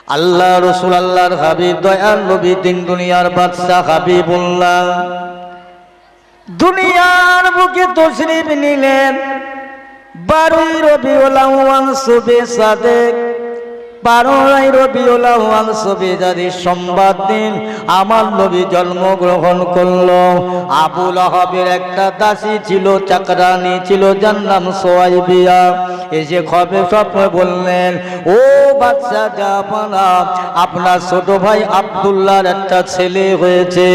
আল্লাহ রসুল আল্লাহর হাবিব দয়াল নবী দিন দুনিয়ার বাদশা হাবিবুল্লাহ দুনিয়ার বুকে তশরিফ নিলেন। 12 রবিউল আউয়াল শুবে সাদেক, 12 রবিউল আউয়াল শুবে জারি সোমবার দিন আমার নবী জন্মগ্রহণ করলো। আবু লাহাবের একটা দাসী ছিল, চাকরানি ছিল, যার নাম সুয়াইবিয়া। এসে খবে স্বপ্নে বললেন, ও বাদশা জাহাপানা, আপনার ছোট ভাই আব্দুল্লাহর একটা ছেলে হয়েছে,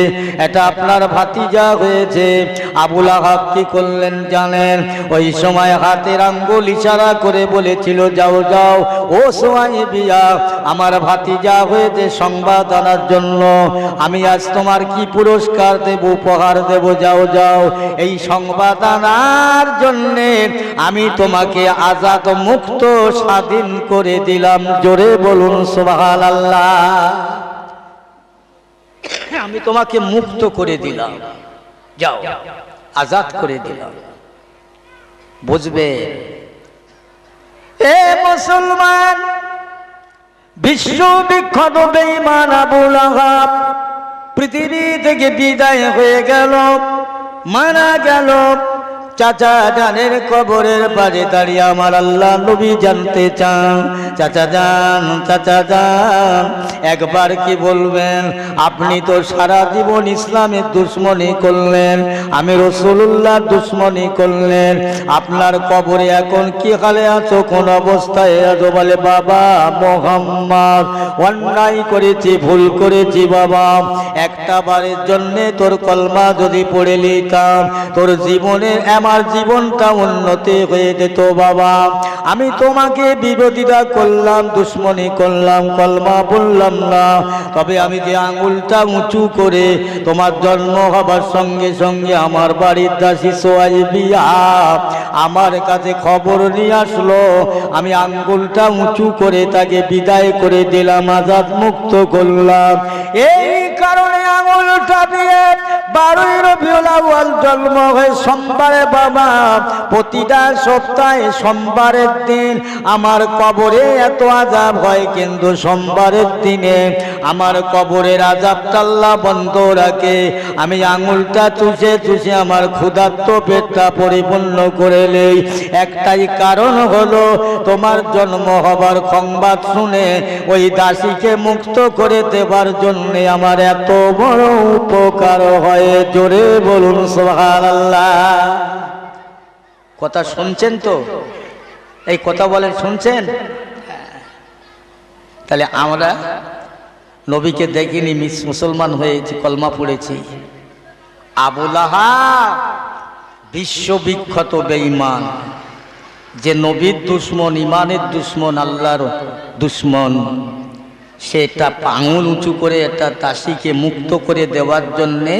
এটা আপনার ভাতিজা হয়েছে। আবু লাহাব কি করলেন জানেন? ওই সময় হাতের আঙ্গুল ইশারা করে বলেছিল, যাও যাও ও সুয়াইবিয়া, আমার ভাতিজা হয়েছে সংবাদ আনার জন্য। আমি আজ তোমার কি পুরস্কার দেব, উপহার দেব, যাও যাও এই সংবাদ আনার জন্যে আমি তোমাকে আজাদ মুক্ত স্বাধীন করে দিলাম। জোরে বলুন সুবহানাল্লাহ। আমি তোমাকে মুক্ত করে দিলাম, যাও আজাদ করে দিলাম। বুঝবে এ মুসলমান, বিশ্ববিখ্যাত বেঈমান আবু লাহাব পৃথিবী থেকে বিদায় হয়ে গেল, মারা গেল। চাচা জানের কবরের পাশে দাঁড়িয়ে আমার আল্লাহ নবী জানতে চান, চাচা যান, চাচা যান, একবার কি বলবেন? আপনি তো সারা জীবন ইসলামের দুশ্মনী করলেন, আমি রাসূলুল্লাহ দুশ্মনী করলেন, আপনার কবরে এখন কি হালে আছো, কোন অবস্থায় আছো? বলে, বাবা মুহাম্মদ, অন্যায় করেছি, ভুল করেছি বাবা, একটা বারের জন্যে তোর কলমা যদি পড়ে নিতাম, তোর জীবনের আমার জীবনটা উন্নতি হয়ে যেত বাবা। আমি তোমাকে বিরোধিতা করলাম, দুশ্মনী করলাম, কলমা বললাম না, তবে আমি যে আঙুলটা উঁচু করে তোমার জন্ম হবার সঙ্গে সঙ্গে আমার বাড়ির দাসী সুয়াইবিয়া আমার কাছে খবর নিয়ে আসলো, আমি আঙ্গুলটা উঁচু করে তাকে বিদায় করে দিলাম, আজাদ মুক্ত করলাম। এই কারণে আঙুলটা দিয়ে 12 রবিউল আউয়াল জন্ম হয়ে সোমবারে বাবা, প্রতিটা সপ্তাহে সোমবারের দিন আমার কবরে এত আযাব হয়, কিন্তু সোমবারের দিনে আমার কবরের আযাবটা আল্লাহ বন্ধ রাখে। আমি আঙুলটা চুষে চুষে আমার ক্ষুধার্ত পেটটা পরিপূর্ণ করে নেই। একটাই কারণ হলো, তোমার জন্ম হবার সংবাদ শুনে ওই দাসীকে মুক্ত করে দেবার জন্য আমার এত বড় উপকার হয়। জোরে বলুন সুবহানাল্লাহ। কথা শুনছেন তো? এই কথা বলেন, শুনছেন? তাহলে আমরা নবীকে দেখিনি, মুসলমান হয়েছি, কলমা পড়েছি। আবু লাহাব বিশ্ববিখ্যাত বেঈমান, যে নবীর দুশ্মন, ইমানের দুশ্মন, আল্লাহর দুশ্মন, সেটা আঙুল উঁচু করে একটা দাসীকে মুক্ত করে দেওয়ার জন্যে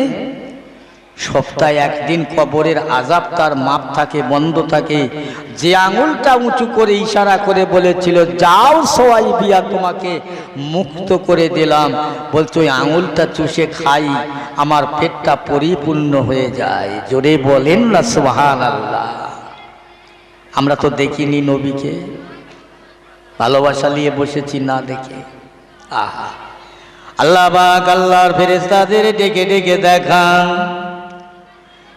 সপ্তাহে একদিন কবরের আযাব তার মাপ থাকে, বন্ধ থাকে। যে আঙুলটা উঁচু করে ইশারা করে বলেছিল, যাও সুয়াইবিয়া তোমাকে মুক্ত করে দিলাম, বলছো ওই আঙুলটা চুষে খাই, আমার পেটটা পরিপূর্ণ হয়ে যায়। জোরে বলেন না সুবহানাল্লাহ। আমরা তো দেখিনি নবীকে, ভালোবাসা নিয়ে বসেছি না দেখে। আহা, আল্লাহ পাক আল্লাহর ফেরেশতাদের ডেকে ডেকে দেখান,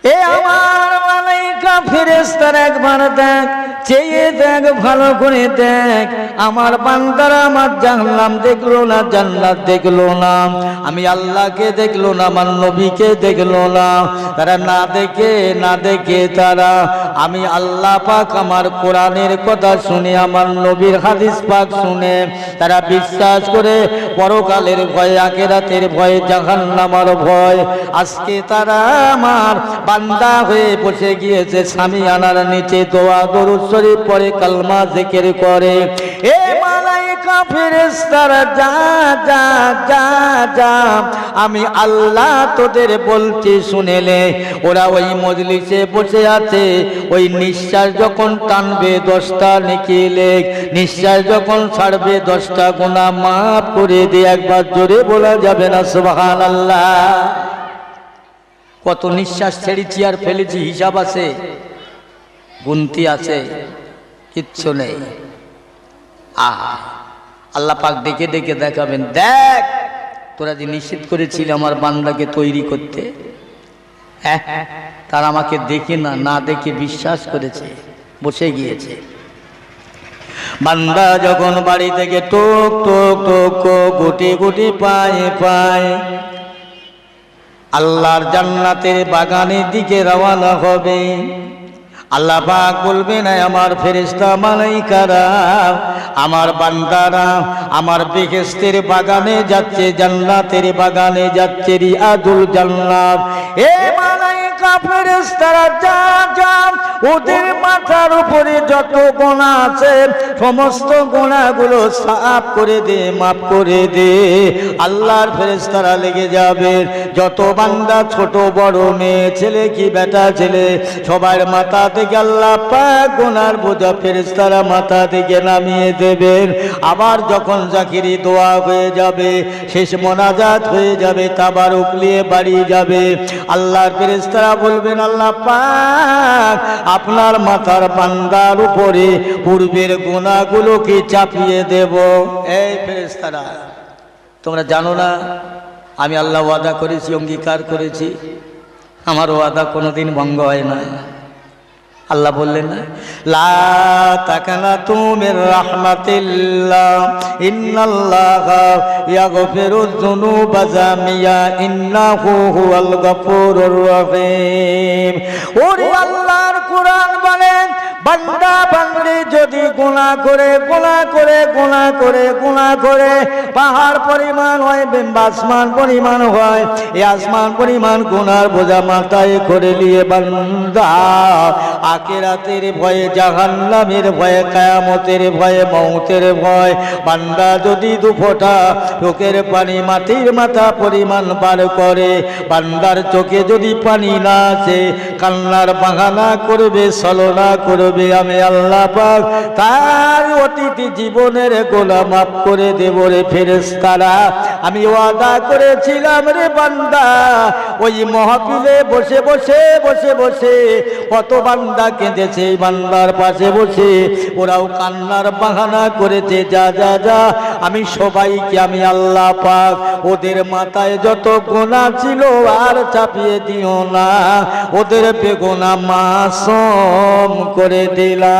এ আমার মালাইকা ফেরেশতারা একবার দেখ, চেয়ে দেখ, ভালো করে দেখ, আমার বান্দারা আমার জাহান্নাম দেখলো না, জান্নাত দেখলো না, আমি আল্লাহকে দেখলো না, আমার নবীকে দেখলো না। তারা না দেখে তারা আমি আল্লাহ পাক আমার কোরআনের কথা শুনে, আমার নবীর হাদিস পাক শুনে তারা বিশ্বাস করে পরকালের ভয়, আখিরাতের ভয়, জাহান্নামের ভয়, আজকে তারা আমার বান্দা হয়ে বসে গিয়েছে, সামিয়ানার নিচে দোয়া দরুদ শরীফ পড়ে, কালমা জিকির করে। এ মালাইকা ফেরেশতারা, যা যা যা যা, আমি আল্লাহ তোদের বলছি শুনেলে। ওরা ওই মজলিসে বসে আছে, ওই নিঃশ্বাস যখন টানবে 10টা নেকি লেখ, নিঃশ্বাস যখন ছাড়বে 10টা গুনাহ মাফ করে দিয়ে। একবার জোরে বলা যাবে না সুবহানাল্লাহ? কত নিঃশ্বাস ছেড়েছি আর ফেলেছি, হিসাব আছে, গুনতি আছে? কিচ্ছু নেই। আহা, আল্লাহ পাক ডেকে ডেকে দেখাবেন, দেখ তোরা যে নিষেধ করেছিলি আমার বান্দাকে তৈরি করতে, হ্যাঁ তারা আমাকে দেখে না দেখে বিশ্বাস করেছে, বসে গিয়েছে। বান্দা যখন বাড়ি থেকে টুক টুক টুক গুটি গুটি পায়ে পায়ে আল্লাহর জান্নাতের বাগানের দিকে রওনা হবে, আল্লাহ পাক বলবেন আমার ফেরেশতা মালাইকারা, আমার বান্দারা আমার বেহেশতের বাগানে যাচ্ছে, জান্নাতের বাগানে যাচ্ছে, রিয়াদুল জান্নাত। এ মালাইকা ফেরেশতারা যা যা, ওদের মাথার উপরে যত গুনাহ আছে সমস্ত গুনাহগুলো সাফ করে দে, মাফ করে দে। আল্লাহর ফেরেশতারা লেগে যাবে, যত বান্দা ছোট বড় মেয়ে ছেলে কি বেটা ছেলে সবার মাথা থেকে আল্লাহ পাক গুনার বোঝা ফেরেশতারা মাথা থেকে নামিয়ে দেবেন। আবার যখন জাকিরি দোয়া হয়ে যাবে, শেষ মোনাজাত হয়ে যাবে, তাবারুক নিয়ে বাড়ি যাবে, আল্লাহর ফেরেশতারা বলবেন আল্লাহ পাক আপনার মাথার বান্দার উপরে পূর্বের গুনাহগুলোকে চাপিয়ে দেব। এই ফেরেশতারা তোমরা জানো না আমি আল্লাহ ওয়াদা করেছি, অঙ্গীকার করেছি, আমার ওয়াদা কোনোদিন ভঙ্গ হয় না। আল্লাহ বললেন না, লা তাকানাতু মির রাহমাতিল্লাহ ইন্নাল্লাহা ইয়াগফিরুয যুনুবা জামিয়া ইন্নাহু হুয়াল গফুরুর রহিম। ওরে আল্লাহর কোরআন বলেন, বান্দা বান্দি যদি গুনাহ করে পাহাড় পরিমাণ হয়, আসমান পরিমাণ হয়, এই আসমান পরিমাণ গুনার বোঝা মাথায় করে নিয়ে বান্দা আখিরাতের ভয়ে, জাহান্নামের ভয়ে, কিয়ামতের ভয়ে, মউতের ভয় বান্দা যদি দুফোঁটা চোখের পানি মাটির মাথা পরিমাণ বার করে, বান্দার চোখে যদি পানি না আসে, কান্নার বাহানা করবে, ছলনা করবে, আমি আল্লাহ পাক তার অতীত জীবনের গুনাহ মাফ করে দেব রে ফেরেশতারা। আমি ওয়াদা করেছিলাম রে বান্দা, ওই মাহফিলে বসে বসে কত বান্দা কেঁদেছে, এই বান্দার পাশে বসে ওরাও কান্নার বাহানা করেছে, যা যা যা আমি সবাইকে আমি আল্লাহ পাক ওদের মাথায় যত গুনাহ ছিল আর চাপিয়ে দিও না, ওদের বেগুনাহ মাসুম করে দিলাম।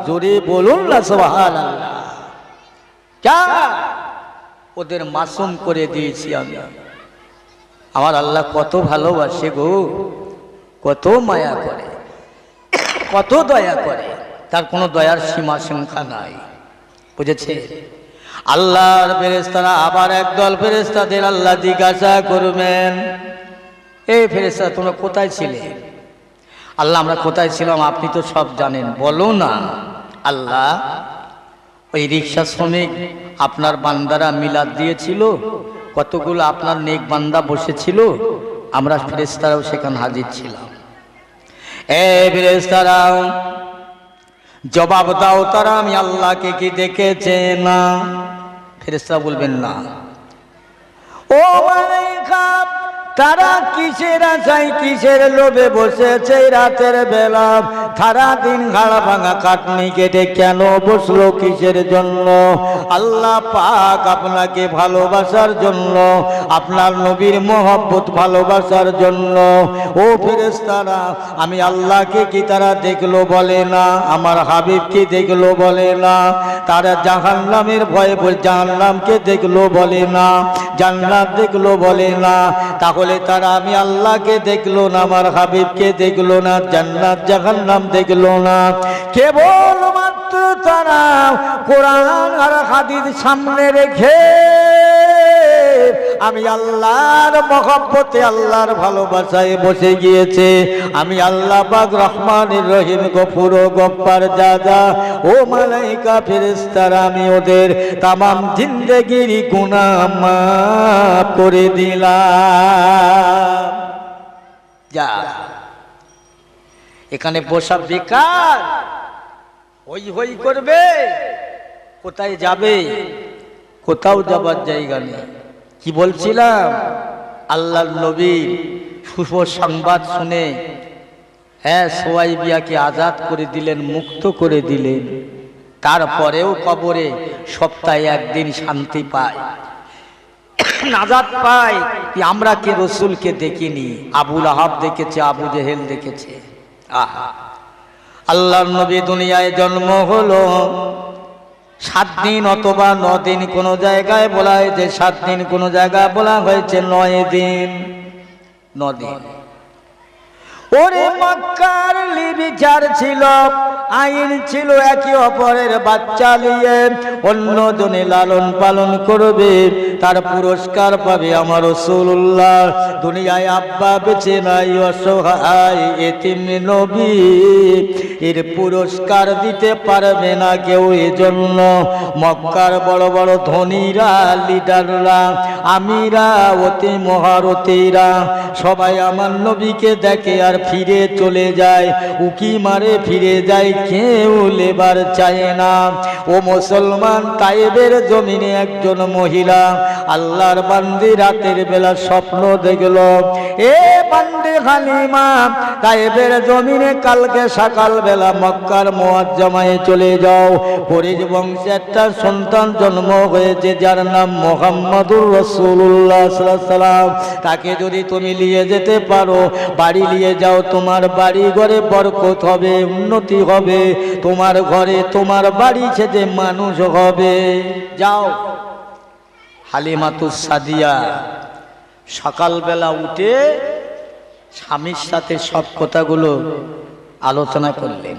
জোরে বলুন না সুবহানাল্লাহ। যা ওদের মাসুম করে দিয়েছি আমি। আমার আল্লাহ কত ভালোবাসে গো, কত মায়া করে, কত দয়া করে, তার কোনো দয়ার সীমা সংখ্যা নাই, বুঝেছে? আল্লাহর ফেরেশতারা আবার একদল ফেরেশতাদের আল্লাহ জিজ্ঞাসা করবেন, এই ফেরেশতা তোমরা কোথায় ছিলে? আল্লাহ আমরা কোথায় ছিলাম আপনি তো সব জানেন, বলো না। আল্লাহ ওই রিক্সা শ্রমিক আপনার বান্দারা মিলাদ দিয়েছিল, কতগুলো আপনার নেক বান্দা বসেছিল, আমরা ফেরেশতারাও সেখানে হাজির ছিলাম। এ ফেরেশতারা জবাব দাও, তারা আমি আল্লাহকে কি দেখেছে না? ফেরেশতারা বলবেন না। ও মালায়েকা তারা কিসের আশায় কিসের লোভে বসেছে রাতের বেলা, সারা দিন ঘাড় ভাঙা কাটনি কেটে কেন বসলো কিসের জন্য? আল্লাহ পাক আপনাকে ভালোবাসার জন্য, আপনার নবীর মহব্বত ভালোবাসার জন্য। ও ফেরেশতারা আমি আল্লাহকে কি তারা দেখলো বলে না, আমার হাবিবকে দেখলো বলে না, তারা জাহান্নামের ভয়ে জাহান্নামকে দেখলো বলে না, জান্নাত দেখলো বলে না। তাহলে তারা আমি আল্লাহকে দেখলো না, আমার হাবিবকে দেখলো না, জান্নাত জাহান্নাম দেখলো না, কেবল মাত্র তারা কোরআন আর হাদিস সামনে রেখে আমি আল্লাহর মহব্বতে আল্লাহর ভালোবাসায় বসে গিয়েছে। আমি আল্লাহ পাক রহমানির রহিম গফুর ও গফফার জাযা। ও মালায়েকা ফেরেশতারা আমি ওদের তামাম জিন্দেগির গুনাহ মাফ করে দিলাম। যা এখানে বসা বেকার, হই হই করবে, কোথায় যাবে? কোথাও যাবার জায়গা নেই। কি বলছিলাম? আল্লাহর নবীর শুভ সংবাদ শুনে হ্যাঁ সুয়াইবিয়াকে আজাদ করে দিলেন, মুক্ত করে দিলেন। তারপরেও কবরে সপ্তাহে একদিন শান্তি পায়, নাজাত পায়। আমরা কে রসুলকে দেখিনি? আবুল আহাব দেখেছে, আবু জেহেল দেখেছে। আহা, আল্লাহর নবী দুনিয়ায় জন্ম হলো 7 দিন অথবা 9 দিন, কোন জায়গায় বলা হয়েছে 7 দিন, কোন জায়গায় বলা হয়েছে 9 দিন। 9 দিন। ওরে মক্কার লিবিচার ছিল, আইন ছিল একে অপরের বাচ্চা নিয়ে অন্যজনে লালন পালন করবে, তার পুরস্কার পাবে আমার রাসূলুল্লাহ। দুনিয়ায় আব্বা বেঁচে নাই, অসহায় এতিম নবী, এর পুরস্কার দিতে পারবে না কেউ। এজন্য মক্কার বড় বড় ধনীরা, লিডাররা, আমিরা, অতি মহারথীরা সবাই আমার নবীকে দেখে আর ফিরে চলে যায়, উকি মারে ফিরে যায়, কেউ লেবার চায় না। ও মুসলমান, তায়েবের জমিনে একজন মহিলা আল্লাহর বান্দি রাতের বেলা স্বপ্ন দেখল, এ বান্দি হালিমা, তায়েবের জমিনে কালকে সকাল বেলা মক্কার মুআজ্জমায় চলে যাও। ফরিদ বংশে একটা সন্তান জন্ম হয়েছে যার নাম মুহাম্মাদুর রাসূলুল্লাহ সাল্লাল্লাহু আলাইহি ওয়াসাল্লাম। তাকে যদি তুমি নিয়ে যেতে পারো, বাড়ি নিয়ে যাও, তোমার বাড়ি ঘরে বরকত হবে, উন্নতি হবে, তোমার ঘরে তোমার বাড়ি ছেড়ে মানুষ হবে। যাও। হালিমাতুস সাদিয়া সকালবেলা উঠে স্বামীর সাথে সব কথাগুলো আলোচনা করলেন।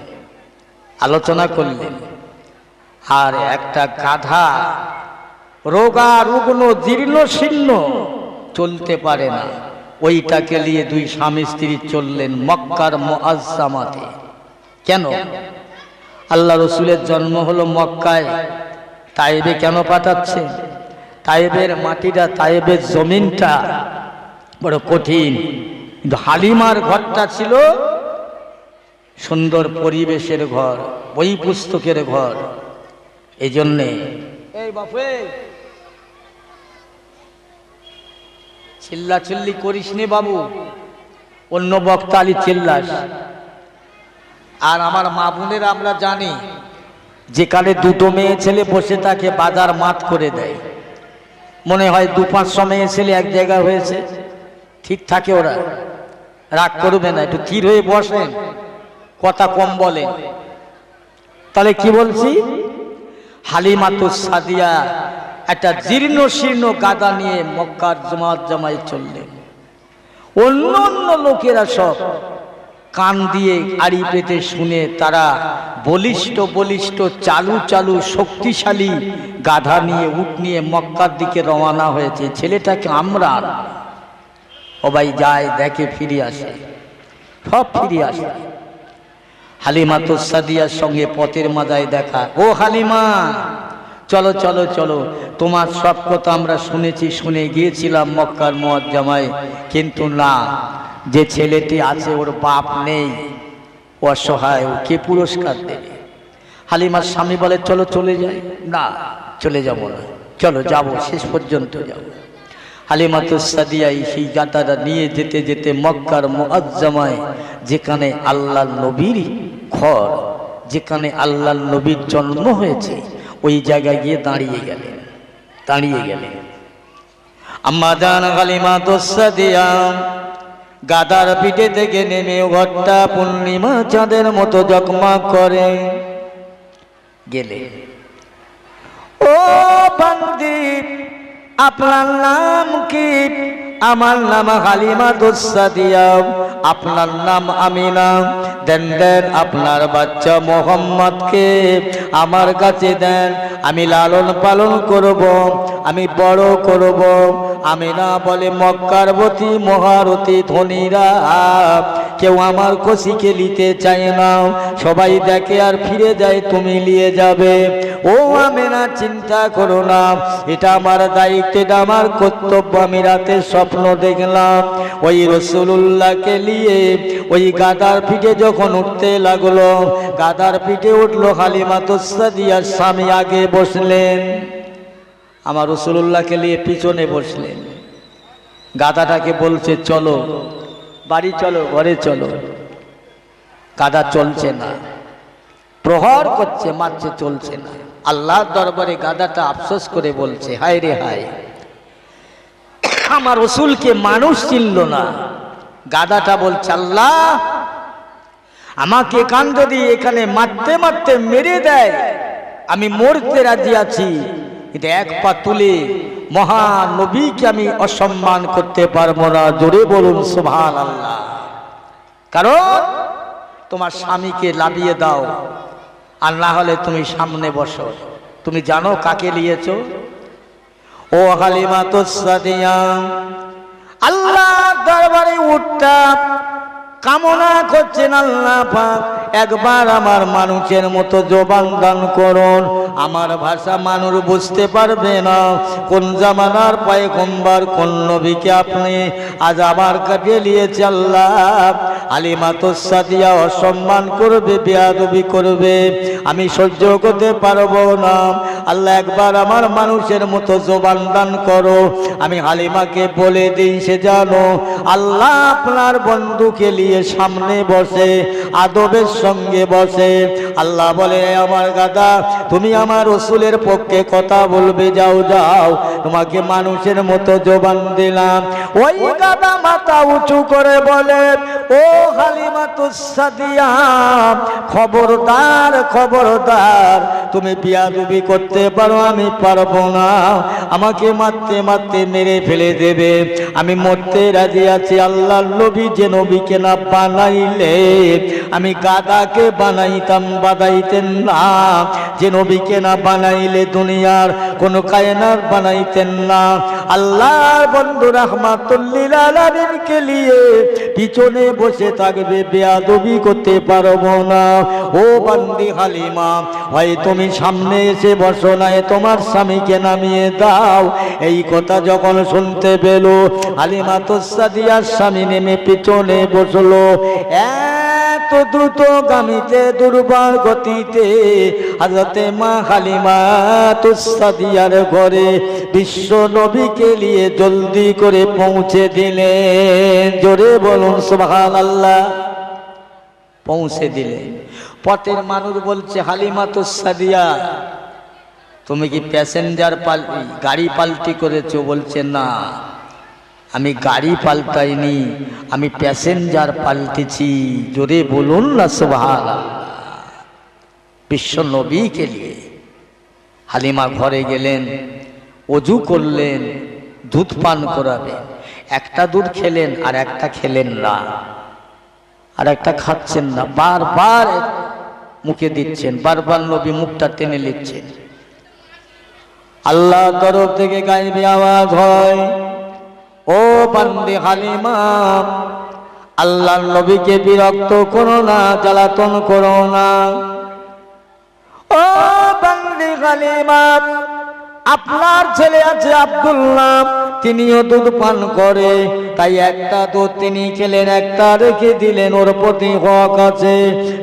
আর একটা গাধা রোগা রুগ্ন জীর্ণ শীর্ণ, চলতে পারে না, ওইটাকে নিয়ে 2 স্বামী স্ত্রী চললেন মক্কার মুআজ্জামাতে। কেন? আল্লাহ রসুলের জন্ম হলো মক্কায়, তায়েবে কেন পাঠাচ্ছে? তায়েবের মাটিটা, তায়েবের জমিনটা বড় কঠিন, কিন্তু হালিমার ঘরটা ছিল সুন্দর পরিবেশের ঘর, বই পুস্তকের ঘর। এই জন্যে এই বাপে চিল্লাচিল্লি করিস নি বাবু, অন্য বক্তা আলী চিল্লাস। আর আমার মা বোনের আমরা জানি, যেখানে 2টো মেয়ে ছেলে বসে থাকে বাজার মাত করে দেয়, মনে হয় 2-500 মেয়ে ছেলে এক জায়গায় হয়েছে, ঠিক থাকে। ওরা রাগ করবে না, একটু স্থির হয়ে বসেন, কথা কম বলেন। তাহলে কি বলছি? হালিমাতুস সাদিয়া একটা জীর্ণ শীর্ণ গাদা নিয়ে মক্কার মুআজ্জমায় চললেন। অন্য অন্য লোকেরা সব কান দিয়ে আড়ি পেতে শুনে, তারা বলিষ্ঠ বলিষ্ঠ চালু চালু শক্তিশালী গাধা নিয়ে, উট নিয়ে মক্কার দিকে রওনা হয়েছে। ছেলেটাকে আমরা সবাই যায়, দেখে, ফিরে আসে, সব ফিরে আসে। হালিমাতুস সাদিয়ার সঙ্গে পথের মাঝায় দেখা। ও হালিমা, চলো চলো চলো, তোমার সব কথা আমরা শুনেছি, শুনে গিয়েছিলাম মক্কার মুআজ্জমায়, কিন্তু না, যে ছেলেটি আছে ওর বাপ নেই, অসহায়, কে পুরস্কার দেবে? হালিমার স্বামী বলে চলো চলে যাই। না, চলে যাব না, চলো যাব, শেষ পর্যন্ত যাব। হালিমাতুস সাদিয়া সেই গাধাটা নিয়ে যেতে যেতে মক্কার মুআজ্জমায়, যেখানে আল্লাহর নবীর ঘর, যেখানে আল্লাহর নবীর জন্ম হয়েছে, ওই জায়গায় গিয়ে দাঁড়িয়ে গেলেন। আম্মা জান হালিমাতুস সাদিয়া গাদার পিঠে থেকে নেমে ঘরটা পূর্ণিমা চাঁদের মতো জগমগ করে গেলে। ও বান্দি, আপনার নাম কি? আমার নাম হালিমাতুস সাদিয়া। আপনার নাম আমিনা। দেন আপনার বাচ্চা মোহাম্মদকে আমার কাছে দেন, আমি লালন পালন করব, আমি বড় করব। আমিনা বলে, মক্কারবতী মহারথী ধনীরা কেউ আমার কষিকে নিতে চায় না, সবাই দেখে আর ফিরে যায়, তুমি নিয়ে যাবে। ও আমিনা, চিন্তা করো না, এটা আমার দায়িত্ব, এটা আমার কর্তব্য। আমি রাতে স্বপ্ন দেখলাম, ওই রাসূলুল্লাহকে নিয়ে ওই গাদার পিঠে যখন উঠতে লাগলো, গাদার পিঠে উঠলো, হালিমাতুস সাদিয়ার স্বামী আগে বসলেন, আমার রাসূলুল্লাহকে নিয়ে পিছনে বসলেন। গাদাটাকে বলছে চলো বাড়ি, চলো ঘরে চলো। গাদা চলছে না, প্রহার করছে, মারছে, চলছে না। আল্লাহর দরবারে গাধাটা আফসোস করে বলছে, হায় রে হায়, আমার রসুলকে মানুষ চিনল না। গাধাটা বলছে, আল্লাহ আমাকে কান যদি এখানে মারতে মারতে মেরে দেয়, আমি মরতে রাজি আছি, কিন্তু এক পা তুলে মহানবীকে আমি অসম্মান করতে পারবো না। জোরে বলুন সুবহানাল্লাহ। কারণ তোমার স্বামীকে লাভিয়ে দাও, আর না হলে তুমি সামনে বসো। তুমি জানো কাকে নিয়েছো? ও হালিমাতুস সাদিয়া, আল্লাহ দরবারে উঠটা কামনা করছেন, আল্লাহ পাক একবার আমার মানুষের মতো জবান দান করুন। আমার ভাষা মানুষ বুঝতে পারবে না কোন জামানার পয়গম্বর, কোন নবীকে আপনি আজ আমার কাছে নিয়েছে। আল্লাহ হালিমাতুস সাদিয়া অসম্মান করবে, বেয়াদবি করবে, আমি সহ্য করতে পারবো না। আল্লাহ একবার আমার মানুষের মতো জবান দান করো, আমি হালিমাকে বলে দিই সে জানো আল্লাহ আপনার বন্ধুকে নিয়ে সামনে বসে, আদবের সঙ্গে বসে। আল্লাহ বলে, আমার গাদা তুমি আমার রসুলের পক্ষে কথা বলবে, যাও যাও, তোমাকে মানুষের মতো জবান দিলাম। ওই গাদা মাথা উঁচু করে বলে, ও হালিমাতুস সাদিয়া, খবরদার খবরদার, তুমি বিয়াদবি করতে পারো, আমি পারবো না। আমাকে মারতে মারতে মেরে ফেলে দেবে, আমি মরতে রাজি আছি। আল্লাহর নবী যে নবীকে না বানাইলে আমি গাদাকে বানাইতাম, বানাইতেন না। যে নবীকে না বানাইলে দুনিয়ার কোন কায়নাত বানাইতেন না। আল্লাহর বন্ধু রাহমাতুল লিল আলামিনকে নিয়ে পিছনে বসে থাকবে, বেয়াদবি করতে পারবো না। ও বান্দি হালিমা, হয় তুমি সামনে এসে বসো, না তোমার স্বামীকে নামিয়ে দাও। এই কথা যখন শুনতে পেল, হালিমাতুস সাদিয়ার স্বামী নেমে পিছনে বসলো। এত দ্রুত গামিতে, দুর্বার গতিতে হযরতে মা হালিমাতুস সাদিয়ার ঘরে বিশ্ব নবীকে নিয়ে জলদি করে পৌঁছে দিলেন। জোরে বলুন সুবহানাল্লাহ। পৌঁছে দিলেন। পথের মানুষ বলছে, হালিমাতুস সাদিয়া তুমি কি প্যাসেঞ্জার গাড়ি পাল্টি করেছো? বলছে, না, আমি গাড়ি পাল্টাইনি, আমি প্যাসেঞ্জার পাল্টেছি। জোরে বলুন না সুবহানাল্লাহ। বিশ্ব নবীকে নিয়ে হালিমা ঘরে গেলেন, ওযু করলেন, দুধ পান করাবেন। একটা দুধ খেলেন আর একটা খেলেন না, আর একটা খাচ্ছেন না, বারবার মুখে দিচ্ছেন, বারবার নবী মুখটা টেনে নিচ্ছেন। আল্লাহ তরফ থেকে গায়েবী আওয়াজ হয়, ও বান্দি হালিমা, আল্লাহর নবীকে বিরক্ত করো না, জ্বালাতন করো না। ও বান্দি হালিমা, আপনার ছেলে আছে আব্দুল্লাহ, তিনিও দুধ পান করে, তাই একটা দুধ তিনি খেলেন, একটা রেখে দিলেন, ওর প্রতি হক আছে।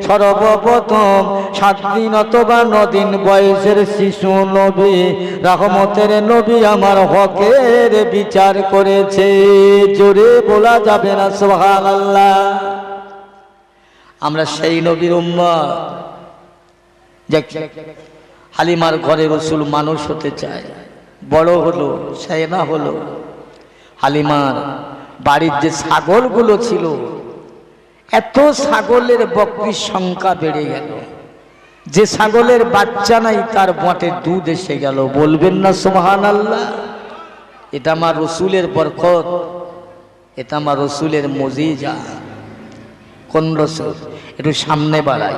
সর্বপ্রথম 7 দিন অথবা 9 দিন বয়সের শিশু নবী, রহমতের নবী আমার হকের বিচার করেছে। জোরে বলা যাবে না সুবহানাল্লাহ। আমরা সেই নবীর উম্মত। হালিমার ঘরে রসুল মানুষ হতে চায়, বড় হলো, সেনা হলো। হালিমার বাড়ির যে ছাগলগুলো ছিল, এত ছাগলের বকরির সংখ্যা বেড়ে গেল, যে ছাগলের বাচ্চা নাই তার বটে দুধ এসে গেল। বলবেন না সুবহানাল্লাহ। এটা আমার রসুলের বরকত, এটা আমার রসুলের মুজিজা। কোন রসুল? একটু সামনে বাড়াই।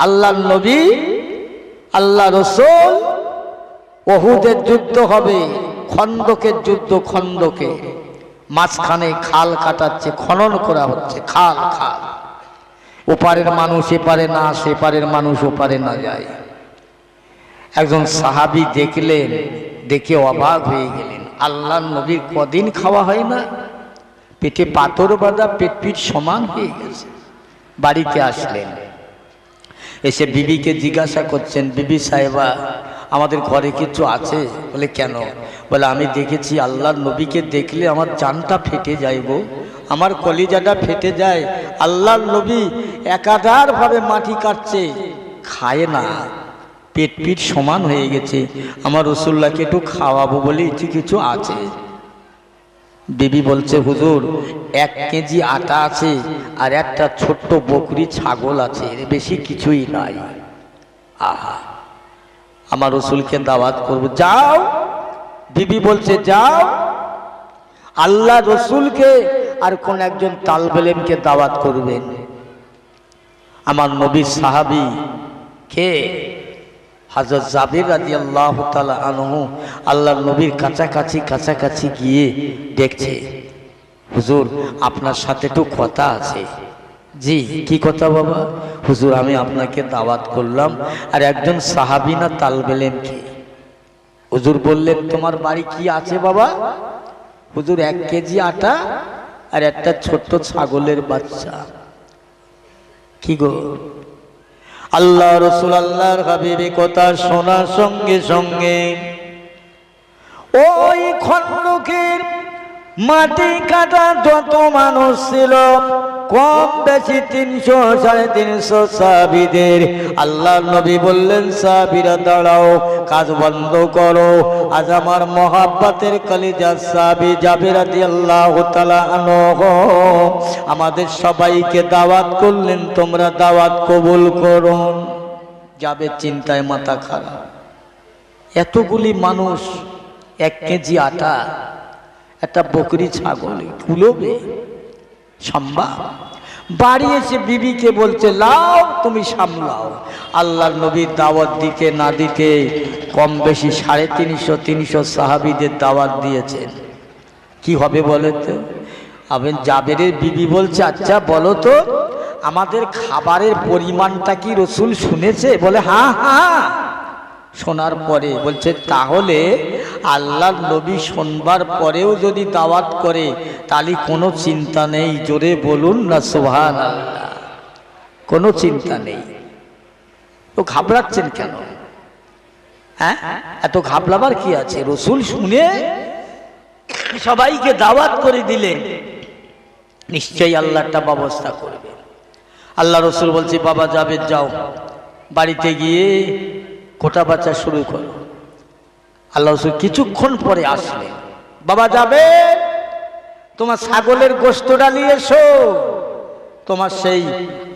আল্লাহর নবী, আল্লাহ রসুল, উহুদের যুদ্ধ হবে, খন্দকের যুদ্ধ, খন্দকে মাঝখানে খাল কাটাচ্ছে, খনন করা হচ্ছে, খাল খাল, ওপারের মানুষ এপারে না, সেপারের মানুষ ওপারে না যায়। একজন সাহাবী দেখলেন, দেখে অবাক হয়ে গেলেন, আল্লাহর নবীর কদিন খাওয়া হয় না, পেটে পাথর বাঁধা, পেট সমান হয়ে গেছে। বাড়িতে আসলেন, এসে বিবিকে জিজ্ঞাসা করছেন, বিবি সাহেবা আমাদের ঘরে কিছু আছে? বলে, কেন? বলে, আমি দেখেছি আল্লাহর নবীকে দেখলে আমার জানটা ফেটে যায় গো, আমার কলিজাটা ফেটে যায়। আল্লাহর নবী একাধারভাবে মাটি কাটছে, খায় না, পেট পিট সমান হয়ে গেছে, আমার রসুল্লাহকে একটু খাওয়াবো বলে ইচ্ছে কিছু আছে। বিবি বলছে হুজুর 1 কেজি আটা আছে আর একটা ছোট্ট বকরি ছাগল আছে, এর বেশি কিছুই নাই। আহা, আমার রসুলকে দাওয়াত করব। যাও, বিবি বলছে যাও, আল্লাহ রসুলকে আর কোন একজন তালবে ইলমকে দাওয়াত করবেন। আমার নবীর সাহাবী কে হযরত জাবির রাদিয়াল্লাহু তাআলা আনহু আল্লাহর নবীর কাছাকাছি গিয়ে দেখছে, হুজুর আপনার সাথে একটু কথা আছে। জি, কি কথা বাবা? হুজুর আমি আপনাকে দাওয়াত করলাম আর একজন সাহাবী না তালবে ইলমকে। হুজুর বললেন তোমার বাড়ি কি আছে বাবা? হুজুর 1 কেজি আটা আর একটা ছোট্ট ছাগলের বাচ্চা। কি গো? আল্লাহ রসুল আল্লাহর হাবিবের কথা শোনার সঙ্গে সঙ্গে ওই খন্দকের মাটি কাটা যত মানুষ ছিল, কম বেশি 300 350 সাহাবীদের আল্লাহর নবী বললেন সাহাবীরা দাঁড়াও, কাজ বন্ধ করো। আজ আমার মহাব্বতের কলিজা সাহাবী জাবির রাদিয়াল্লাহু তাআলা আনহু আমাদের সবাইকে দাওয়াত করলেন, তোমরা দাওয়াত কবুল করো। যাবে চিন্তায় মাথা খারাপ, এতগুলি মানুষ 1 কেজি আটা একটা বকরি ছাগল কুলোবে সম্ভব? বাড়ি এসে বিবিকে বলছে লাও তুমি সামলাও। আল্লাহর নবীর দাওয়াত দিতে না দিতে কম বেশি 350 সাহাবীদের দাওয়াত দিয়েছেন। কি হবে বলে তো? আবেন জাবেরের বিবি বলছে আচ্ছা বলো তো আমাদের খাবারের পরিমাণটা কি রসুল শুনেছে? বলে হ্যাঁ হ্যাঁ। শোনার পরে বলছে তাহলে আল্লাহর নবী শোনবার পরেও যদি দাওয়াত করে তাহলে কোনো চিন্তা নেই। জোরে বলুন না সুবহানাল্লাহ। কোনো চিন্তা নেই। তো ঘাবড়াচ্ছেন কেন? হ্যাঁ, এত ঘাবড়াবার কি আছে? রসুল শুনে সবাইকে দাওয়াত করে দিলেন, নিশ্চয়ই আল্লাহ একটা ব্যবস্থা করবে। আল্লাহ রসুল বলছে বাবা যাবে, যাও বাড়িতে গিয়ে কোটা বাচ্চা শুরু করো। আল্লাহ রসুল কিছুক্ষণ পরে আসলেন। বাবা যাবে, তোমার ছাগলের গোশতটা নিয়ে এসো, তোমার সেই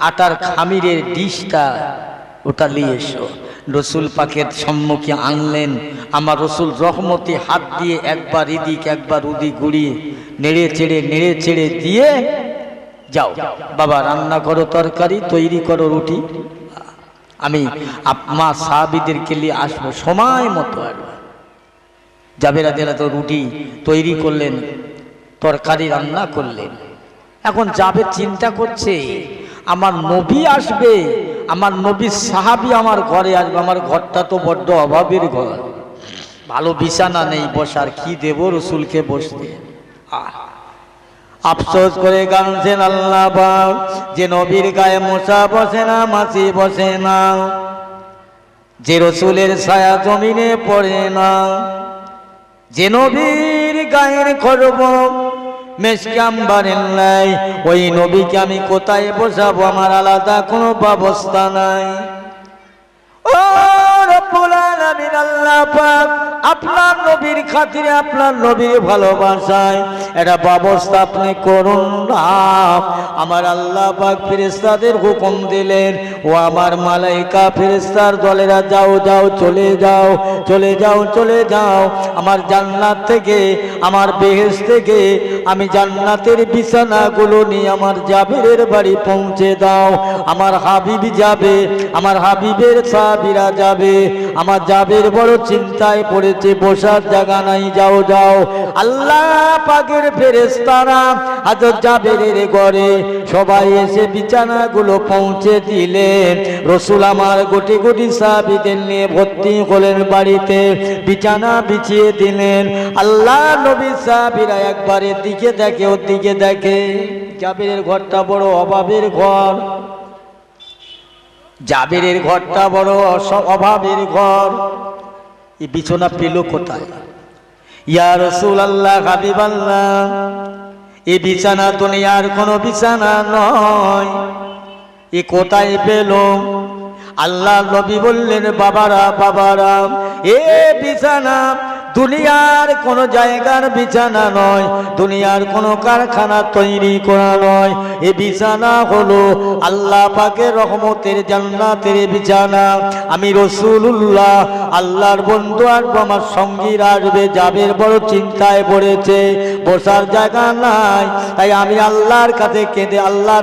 আটার খামিরের ডিশটা ওটা নিয়ে এসো। রসুল পাকের সম্মুখে আনলেন। আমার রসুল রহমতে হাত দিয়ে একবার এদিক একবার ওদিক ঘুরিয়ে নেড়ে চেড়ে দিয়ে যাও বাবা রান্না করো, তরকারি তৈরি করো, রুটি আমি মা সাহাবীদেরকে নিয়ে আসবো সময় মতো। জাবের রাদিয়াল্লাহু তাআলা রুটি তৈরি করলেন, তরকারি রান্না করলেন। এখন জাবের চিন্তা করছে আমার নবী আসবে, আমার নবীর সাহাবী আমার ঘরে আসবে, আমার ঘরটা তো বড্ড অভাবের ঘর, ভালো বিছানা নেই বসার, কি দেব রসুলকে বসতে। আফসোস করে গানছেন আল্লাহ পাক যে নবীর গায়ে মশা বসে না, মাছি বসে না, যে রসুলের ছায়া জমিনে পড়ে না, যে নবীর গায়ের খরব মেশকাম্বারের নাই, ওই নবীকে আমি কোথায় বসাবো? আমার আলাদা কোনো ব্যবস্থা নাই। ও রব্বুল আলামিন আল্লাহ পাক আপনার নবীর খাতিরে, আপনার নবীর ভালোবাসায় একটা ব্যবস্থা আপনি করুন না। আমার আল্লাহ পাক ফেরেশতাদের হুকুম দিলেন, ও আমার মালাইকা ফেরেশতার দলেরা যাও যাও চলে যাও চলে যাও চলে যাও, আমার জান্নাত থেকে আমার বেহেশত থেকে আমি জান্নাতের বিছানাগুলো নিয়ে আমার জাবেরের বাড়ি পৌঁছে দাও। আমার হাবিব যাবে, আমার হাবিবের সাহাবীরা যাবে, আমার জাবের বড় চিন্তায় পড়েছে, বসার জায়গা নাই, যাও যাও। আল্লাহ পাকের ফেরেশতারা হযরত জাবেরের ঘরে সবাই এসে বিছানাগুলো পৌঁছে দিলেন। রসুল আমার গোটি গোটি সাহাবীদের নিয়ে ভর্তি হলেন বাড়িতে, বিছানা বিছিয়ে দিলেন। আল্লাহ নবী সাহাবীরা একবার এদিকে দেখে ওদিকে দেখে, জাবেরের ঘরটা বড় অভাবের ঘর, জাবেরের ঘরটা বড় অভাবের ঘর। এই বিছানা পেল কোথায়? ইয়া রাসূলুল্লাহ, হাবিবাল্লাহ, এই বিছানা দুনিয়ার কোনো বিছানা নয়, এ কোথায় পেল? আল্লাহ নবী বললেন, বাবারা বাবারা, এ বিছানা দুনিয়ার কোন জায়গার বিছানা নয়, দুনিয়ার কোন কারখানা তৈরি করা নয়। এ বিছানা হলো আল্লাহ পাকের রহমতের জান্নাতের বিছানা। আমি রাসূলুল্লাহ, আল্লাহর বন্ধু আর আমার সঙ্গীরা আসবে, যাবে, বড় চিন্তায় পড়েছে, বসার জায়গা নাই। তাই আমি আল্লাহর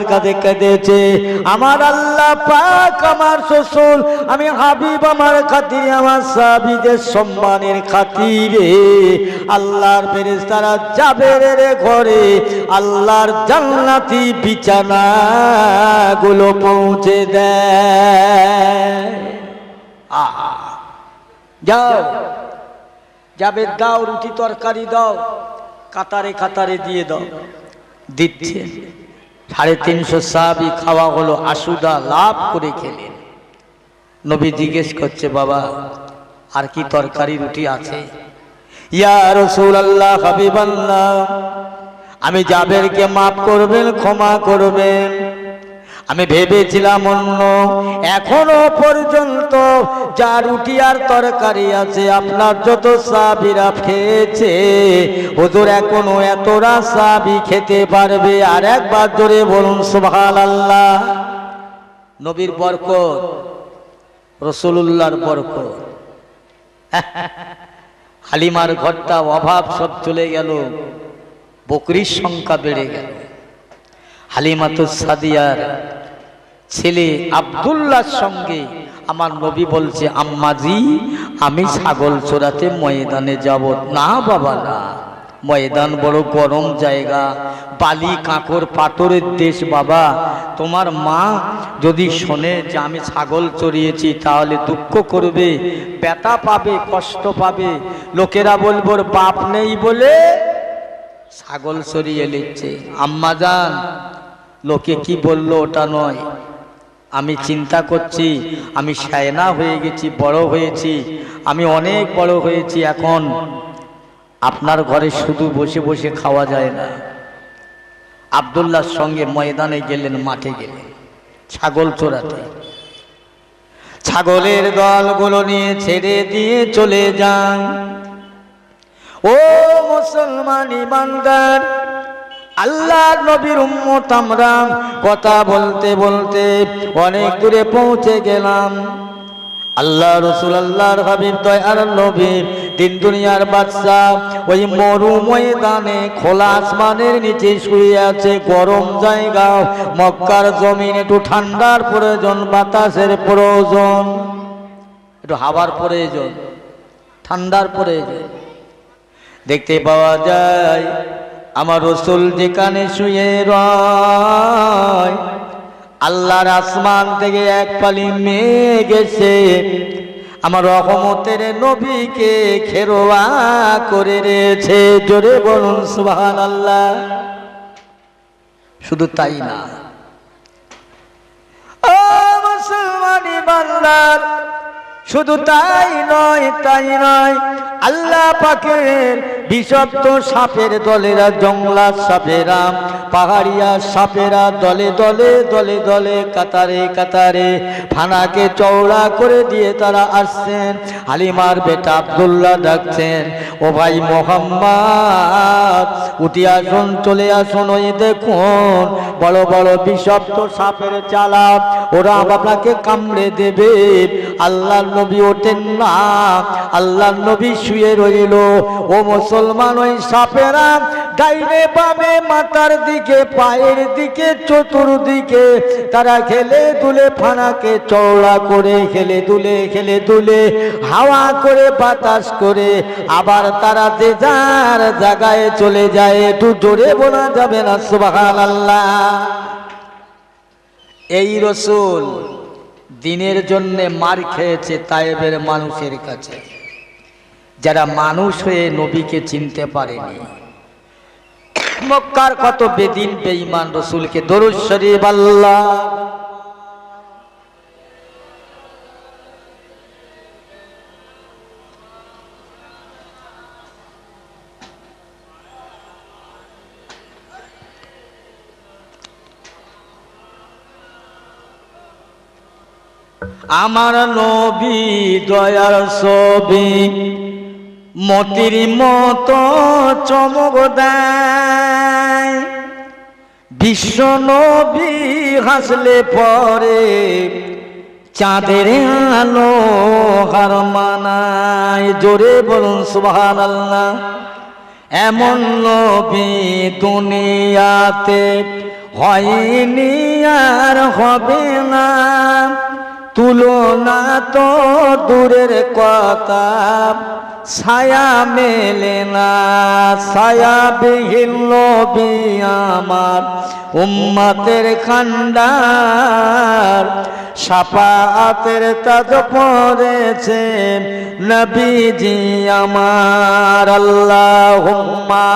কাছে কেঁদেছে। আমার আল্লাহ পাক, আমার রাসূল, আমি হাবিব, আমার খাতিরে, আমার সাহাবীদের সম্মানের খাতিরে আল্লাহর ফেরেশতারা জাবেরের ঘরে আল্লাহর জান্নাতি বিছানা গুলো পৌঁছে দেয়। যাও জাবের, দাও রুটি তরকারি দাও, কাতারে কাতারে দিয়ে দাও। দিচ্ছে। 350 সাহাবী খাওয়া হলো, আশুদা লাভ করে খেলেন। নবী জিজ্ঞেস করছে, বাবা আর কি তরকারি রুটি আছে? ইয়া রাসূলুল্লাহ, হাবিবাল্লাহ, আমি জাবেরকে মাফ করবেন, ক্ষমা করবেন। আমি ভেবেছিলাম অন্য, এখনো পর্যন্ত যা রুটি আর তরকারি আছে আপনার যত সাহাবীরা খেয়েছে, হুজুর এখনো এতটা সাহাবী খেতে পারবে। আর একবার জোরে বলুন সুবহানাল্লাহ। নবীর বরকত, রাসূলুল্লাহর বরকত। হালিমার ঘরটা অভাব সব চলে গেল, বকরির সংখ্যা বেড়ে গেল। হালিমাতুস সাদিয়ার ছেলে আব্দুল্লাহর সঙ্গে আমার নবী বলছে, আম্মাজি আমি ছাগল চোরাতে ময়দানে যাব। না বাবা না, ময়দান বড় গরম জায়গা, বালি কাঁকড় পাথরের দেশ বাবা। তোমার মা যদি শোনে যে আমি ছাগল চড়িয়েছি তাহলে দুঃখ করবে, ব্যথা পাবে, কষ্ট পাবে। লোকেরা বলবো বাপ নেই বলে ছাগল চড়িয়ে নিচ্ছে। আম্মা জান, লোকে কি বললো ওটা নয়, আমি চিন্তা করছি, আমি শায়না হয়ে গেছি, বড় হয়েছি, আমি অনেক বড় হয়েছি, এখন আপনার ঘরে শুধু বসে বসে খাওয়া যায় না। আব্দুল্লাহর সঙ্গে ময়দানে গেলেন, মাঠে গেলেন ছাগল চোরাতে। ছাগলের দলগুলো নিয়ে ছেড়ে দিয়ে চলে যান। ও মুসলমান ইমানদার, আল্লাহর নবীর উম্মত আমরা, কথা বলতে বলতে অনেক দূরে পৌঁছে গেলাম। আল্লাহ রাসূল, আল্লাহর হাবিব, দয়ার নবী, দিন দুনিয়ার বাদশা ওই মরু ময়দানে খোলা আসমানের নিচে শুয়ে আছে। গরম জায়গা, মক্কার জমিন, একটু ঠান্ডার প্রয়োজন, বাতাসের প্রয়োজন, একটু হাওয়ার প্রয়োজন, ঠান্ডার প্রয়োজন। দেখতে পাওয়া যায় আমার রাসূল যেখানে শুয়ে রয়, আল্লাহর আসমান থেকে এক ফালি মেঘ এসে আমার রহমতের নবীকে খেরোয়া করে রেখেছে। জোরে বলুন সুবহানাল্লাহ। শুধু তাই না, ও মুসলমান ইমানদার, শুধু তাই নয়, আল্লাহ পাকের বিষাক্ত সাপের দলেরা, জংলা সাপেরা, পাহাড়িয়া সাপেরা দলে দলে দলে দলে কাতারে কাতারে ফানাকে চওড়া করে দিয়ে তারা আসছেন। হালিমার বেটা আব্দুল্লাহ ডাকছেন, ও ভাই মোহাম্মদ, উঠে আসুন, চলে আসুন, ওই দেখুন বড় বড় বিষাক্ত সাপের চালা, ওরা আপনাকে কামড়ে দেবে। আল্লাহ নবী ওঠেন না, আল্লাহ নবী শুয়ে রইল। ও মুসলমান, ওই সাপেরা ডাইনে বামে, মাথার দিকে, পায়ের দিকে, চতুর্দিকে তারা খেলে দুলে ফানাকে চওড়া করে, খেলে দুলে হাওয়া করে, বাতাস করে, আবার তারা যে যার জায়গায় চলে যায়। একটু জোরে বলা যাবে না সুবহানাল্লাহ। এই রাসূল দিনের জন্য মার খেয়েছে তায়েবের মানুষের কাছে, যারা মানুষ হয়ে নবীকে চিনতে পারেনি। মক্কার কত বেদিন বেঈমান রাসূলকে দরুদ শরীফ আল্লাহ আমার নবী দয়ার ছবি মতির মতো চমক দেয়, বিশ্ব নবী হাসলে পরে চাঁদের আলো হার মানায়। জোরে বলুন সুবহানাল্লাহ। এমন নবী দুনিয়াতে হয়নি আর হবে না, তুলনা তো দূরের কথা, ছায়া মেলে না। ছায়াবিহীন নবী আমার উম্মতের খান্ডার, শাফাআতের তাজ পড়েছে নবীজি আমার। আল্লাহুম্মা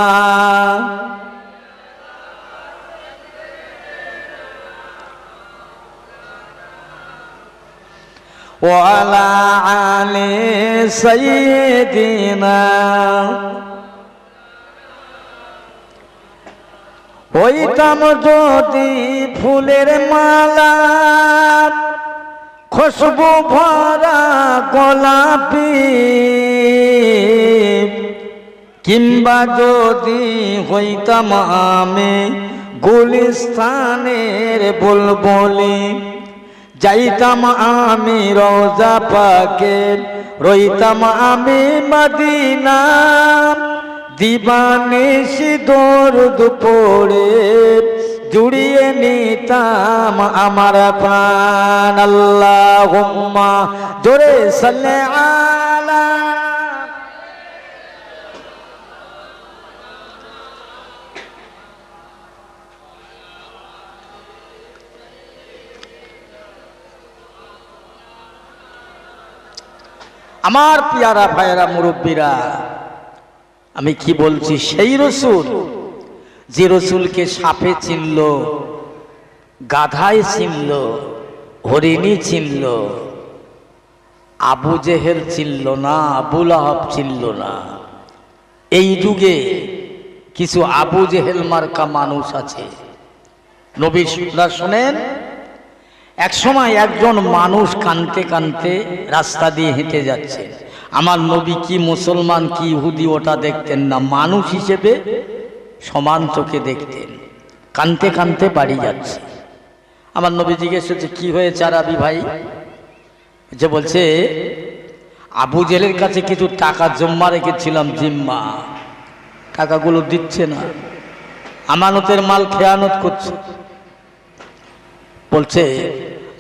ওয়ালা আলি সাইয়্যিদিনা। হইতাম যদি ফুলের মালা, খুশবু ভরা গোলাপি, কিংবা যদি হইতাম আমি গুলিস্তানের বুলবুলি, যাইতাম আমি রওজা পাকে, রইতাম আমি মদিনা, দিবানিশি দরুদ পড়ে জুড়িয়ে নিতাম আমার প্রাণ। আল্লাহুম্মা জোরে সাল্লি আলা। আমার পিয়ারা ভাইরা মুরব্বীরা, আমি কি বলছি, সেই রসুল যে রসুলকে সাপে চিনল, গাধায় চিনল, হরিণী চিনল, আবু জেহেল চিনল না, আবু লাহাব চিনল না। এই যুগে কিছু আবু জেহেল মার্কা মানুষ আছে। নবী শোনেন, এক সময় একজন মানুষ কানতে কানতে রাস্তা দিয়ে হেঁটে যাচ্ছে। আমার নবী কি মুসলমান কি ইহুদি ওটা দেখতেন না, মানুষ হিসেবে সমান চোখে দেখতেন। কানতে কানতে বাড়ি যাচ্ছে। আমার নবী জিজ্ঞেস করছে, কি হয়েছে আরাবি ভাই? যে বলছে, আবু জেলের কাছে কিছু টাকা জম্মা রেখেছিলাম, জিম্মা, টাকাগুলো দিচ্ছে না, আমানতের মাল খেয়ানত করছে। বলছে,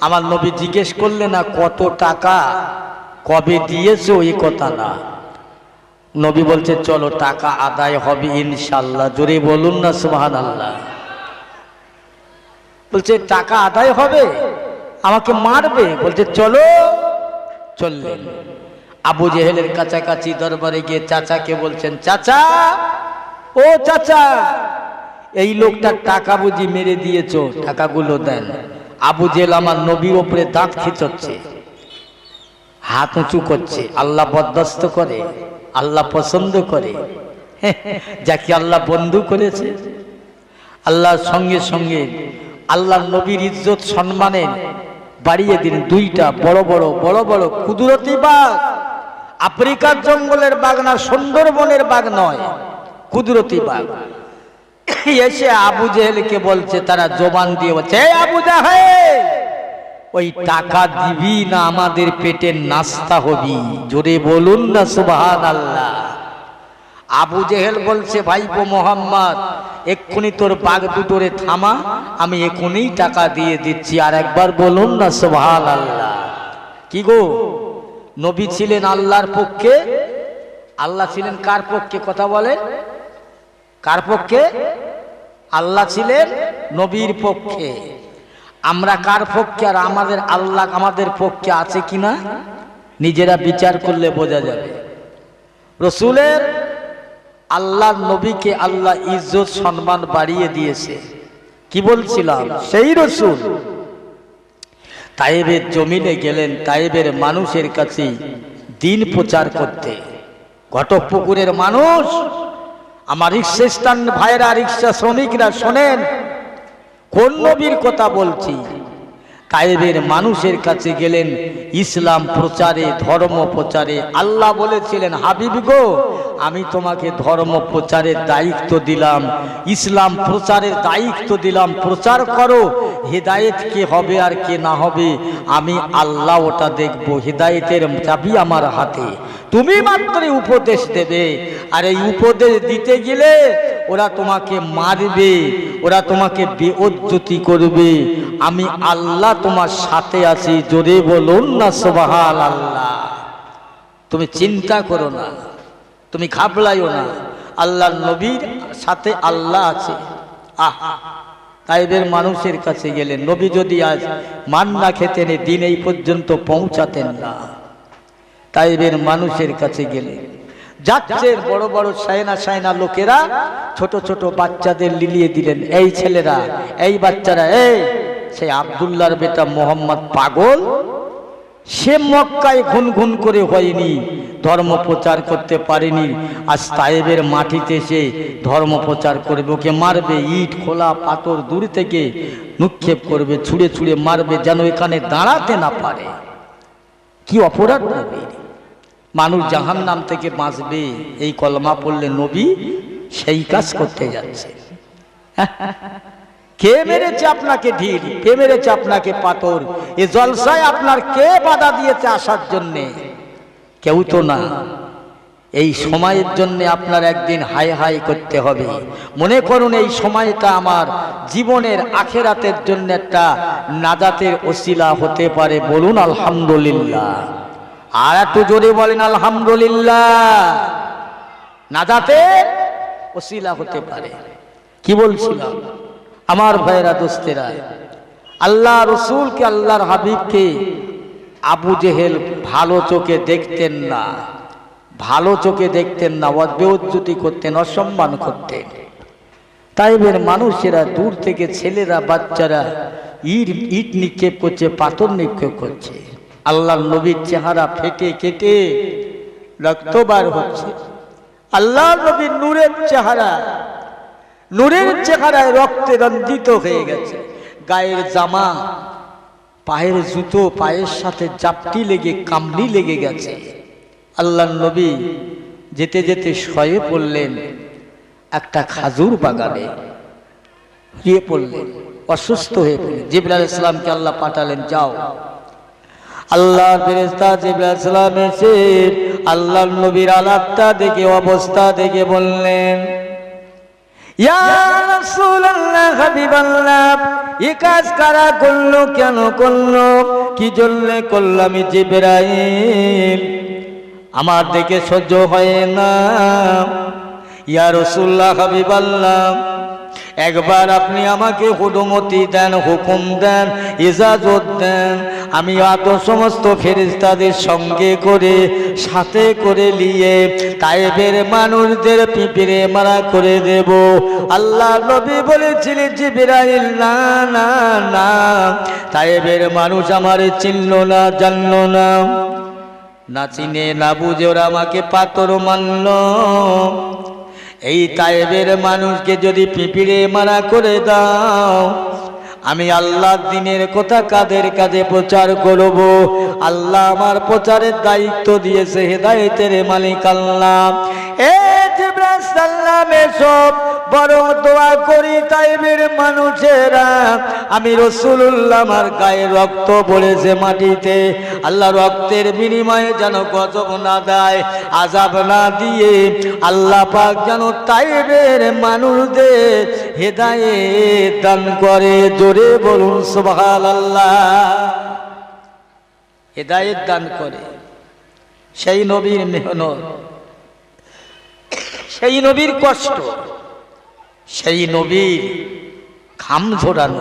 আমার নবী জিজ্ঞেস করলে না কত টাকা, কবে দিয়েছো, এই কথা না। নবী বলছে, চলো টাকা আদায় হবে ইনশাল্লাহ। জোরে বলুন না সুবহানাল্লাহ। বলছে টাকা আদায় হবে, আমাকে মারবে। বলছে চলো। চললেন। আবু জেহেলের কাছাকাছি দরবারে গিয়ে চাচাকে বলছেন, চাচা, ও চাচা, এই লোকটার টাকা বুঝি মেরে দিয়েছো, টাকাগুলো দেন। আবু জেহেল আমার নবীর ওপরে দাঁত খিঁচচ্ছে, হাত উঁচু করছে। আল্লাহ বরদাস্ত করে, আল্লাহ পছন্দ করে, যাকে আল্লাহ বন্ধু করেছে। আল্লাহর সঙ্গে সঙ্গে আল্লাহ নবীর ইজ্জত সম্মানে বাড়িয়ে দিন। দুইটা বড় বড় বড় বড় কুদরতি বাঘ, আফ্রিকার জঙ্গলের বাঘ না, সুন্দরবনের বাঘ নয়, কুদরতি বাঘ এসে আবু জেহেলকে বলছে, তারা জবান দিয়ে বলছে, আবু জাহেল, ওই টাকা দিবি না আমাদের পেটের নাস্তা হবি। জোরে বলুন না সুবহানাল্লাহ। আবু জেহেল বলছে, ভাইপো মোহাম্মদ, এক্ষুনি তোর বাঘ দুটোরে থামা, আমি এক্ষুনি টাকা দিয়ে দিচ্ছি। আর একবার বলুন না সুবহানাল্লাহ। কি গো, নবী ছিলেন আল্লাহর পক্ষে, আল্লাহ ছিলেন কার পক্ষে? কথা বলেন, কার পক্ষে? আল্লাহ ছিলেন নবীর পক্ষে। আমরা কার পক্ষে? আর আমাদের আল্লাহ আমাদের পক্ষে আছে কিনা নিজেরা বিচার করলে বোঝা যাবে। রসুলের আল্লাহর নবীকে আল্লাহ ইজ্জত সম্মান বাড়িয়ে দিয়েছে। কি বলছিলাম, সেই রসুল তায়েবের জমিনে গেলেন, তায়েবের মানুষের কাছে দিন প্রচার করতে। ঘটকপুকুরের মানুষ, আমার রিক্সা স্ট্যান্ড ভাইরা, রিক্সা শ্রমিকরা শোনেন, কোন নবীর কথা বলছি? তায়েবের মানুষের কাছে গেলেন ইসলাম প্রচারে, ধর্ম প্রচারে। আল্লাহ বলেছিলেন, হাবিব গো, আমি তোমাকে ধর্ম প্রচারের দায়িত্ব দিলাম, ইসলাম প্রচারের দায়িত্ব দিলাম, প্রচার করো। হেদায়েত কে হবে আর কে না হবে আমি আল্লাহ ওটা দেখব, হেদায়েতের চাবি আমার হাতে, তুমি মাত্র উপদেশ দেবে। আর এই উপদেশ দিতে গেলে ওরা তোমাকে মারবে, ওরা তোমাকে বেইজ্জতি করবে, আমি আল্লাহ তোমার সাথে আছি। জোরে বলুন না সুবহানাল্লাহ। তুমি চিন্তা করো না, তুমি ঘাবড়াইও না, আল্লাহর নবীর সাথে আল্লাহ আছে। তায়েবের মানুষের কাছে গেলেন, নবী যদি আজ মান না খেতেন দিন এই পর্যন্ত পৌঁছাতেন না। তায়েবের মানুষের কাছে গেলেন, যাচ্ছে বড় বড় সায়না সায়না লোকেরা ছোট ছোট বাচ্চাদের লিলিয়ে দিলেন, এই ছেলেরা, এই বাচ্চারা, এই সেই আব্দুল্লাহর বেটা মোহাম্মদ পাগল, সে মক্কায় ঘুন ঘুন করে হয়নি, ধর্ম প্রচার করতে পারেনি, আজ তায়েবের মাটিতে সে ধর্ম প্রচার করবে, ওকে মারবে, ইট খোলা পাথর দূর থেকে নিক্ষেপ করবে, ছুঁড়ে ছুঁড়ে মারবে, যেন এখানে দাঁড়াতে না পারে। কি অপরাধ নবীর! মানুষ জাহান্নাম থেকে বাঁচবে এই কলমা পড়লে, নবী সেই কাজ করতে যাচ্ছে। কে মেরেছে আপনাকে ঢিল, কে মেরেছে আপনাকে পাথর, এ জলসায় আপনার কে বাধা দিয়েছে আসার জন্যে? কেউ তো না। এই সময়ের জন্য আপনার একদিন হাই হাই করতে হবে। মনে করুন এই সময়টা আমার জীবনের আখেরাতের জন্য একটা নাজাতের ওসিলা হতে পারে। বলুন আলহামদুলিল্লাহ। আর একটু জোরে বলেন আলহামদুলিল্লাহ। নাজাতের ওসিলা হতে পারে। কি বলছিলাম আমার ভাইরা, দোস্তেরা, আল্লাহ রসুলকে, আল্লাহর হাবিবকে আবু জেহেল ভালো চোখে দেখতেন না, ভালো চোখে দেখতেন না, বেইজ্জতি করতেন, অসম্মান করতেন। তায়েবের মানুষেরা দূর থেকে ছেলেরা বাচ্চারা ইট নিক্ষেপ করছে, পাথর নিক্ষেপ করছে। আল্লাহর নবীর চেহারা ফেটে কেটে রক্ত বার হচ্ছে। আল্লাহর নবীর নূরের চেহারা, নূরের চেহারায় রক্তে রঞ্জিত হয়ে গেছে। গায়ের জামা, পায়ের জুতো পায়ের সাথে জাপটি লেগে কামড়ি লেগে গেছে। আল্লাহর নবী যেতে যেতে শুয়ে পড়লেন একটা খাজুর বাগানে, শুয়ে পড়লেন, অসুস্থ হয়ে পড়লেন। জিবরাইল আলাইহিস সালামকে আল্লাহ পাঠালেন, যাও। আল্লাহর ফেরেশতা জিবরাইল আলাইহিস সালাম এসে আল্লাহর নবীর আলাদা দেখে, অবস্থা দেখে বললেন, ইয়া রাসূলুল্লাহ, হাবিবাল্লাহ, এই কাজ কারা করলো, কেন করলো, কি জন্য করলো? আমি জিবরাইল, আমার দেখে সহ্য হয় না। ইয়া রাসূলুল্লাহ, হাবিবাল্লাহ, একবার আপনি আমাকে হুকুমতি দেন, হুকুম দেন, ইজাজত দেন, আমি এত সমস্ত ফেরেশতাদের সঙ্গে করে, সাথে করে নিয়ে তায়েবের মানুষদের পিঁপড়ে মারা করে দেব। আল্লাহ নবী বলেছিলেন, জিবরাইল, না না না, তায়েবের মানুষ আমারে চিনল না, জানল না, না চিনে না বুঝে ওরা আমাকে পাথর মানল। এই তায়েবের মানুষকে যদি পিঁপড়ে মারা করে দাও, আমি আল্লাহর দ্বীনের কথা কাদের কাজে প্রচার করব? আল্লাহ আমার প্রচারের দায়িত্ব দিয়েছে, হেদায়েতের মালিক আল্লাহ। এ জিবরাইল সাল্লামে সব বড় দোয়া করি তায়েবের মানুষেরা, আমি রাসূলুল্লাহ, আমার গায়ে রক্ত পড়েছে মাটিতে, আল্লাহ রক্তের বিনিময়ে যেন গজব না দেয়, আযাব না দিয়ে আল্লাহ পাক যেন তায়েবের মানুষদের হেদায়েত দান করে। জোরে বলুন সুবহানাল্লাহ। হেদায়েত দান করে। সেই নবীর মেহনত, সেই নবীর কষ্ট, সেই নবীর ঘাম ঝরানো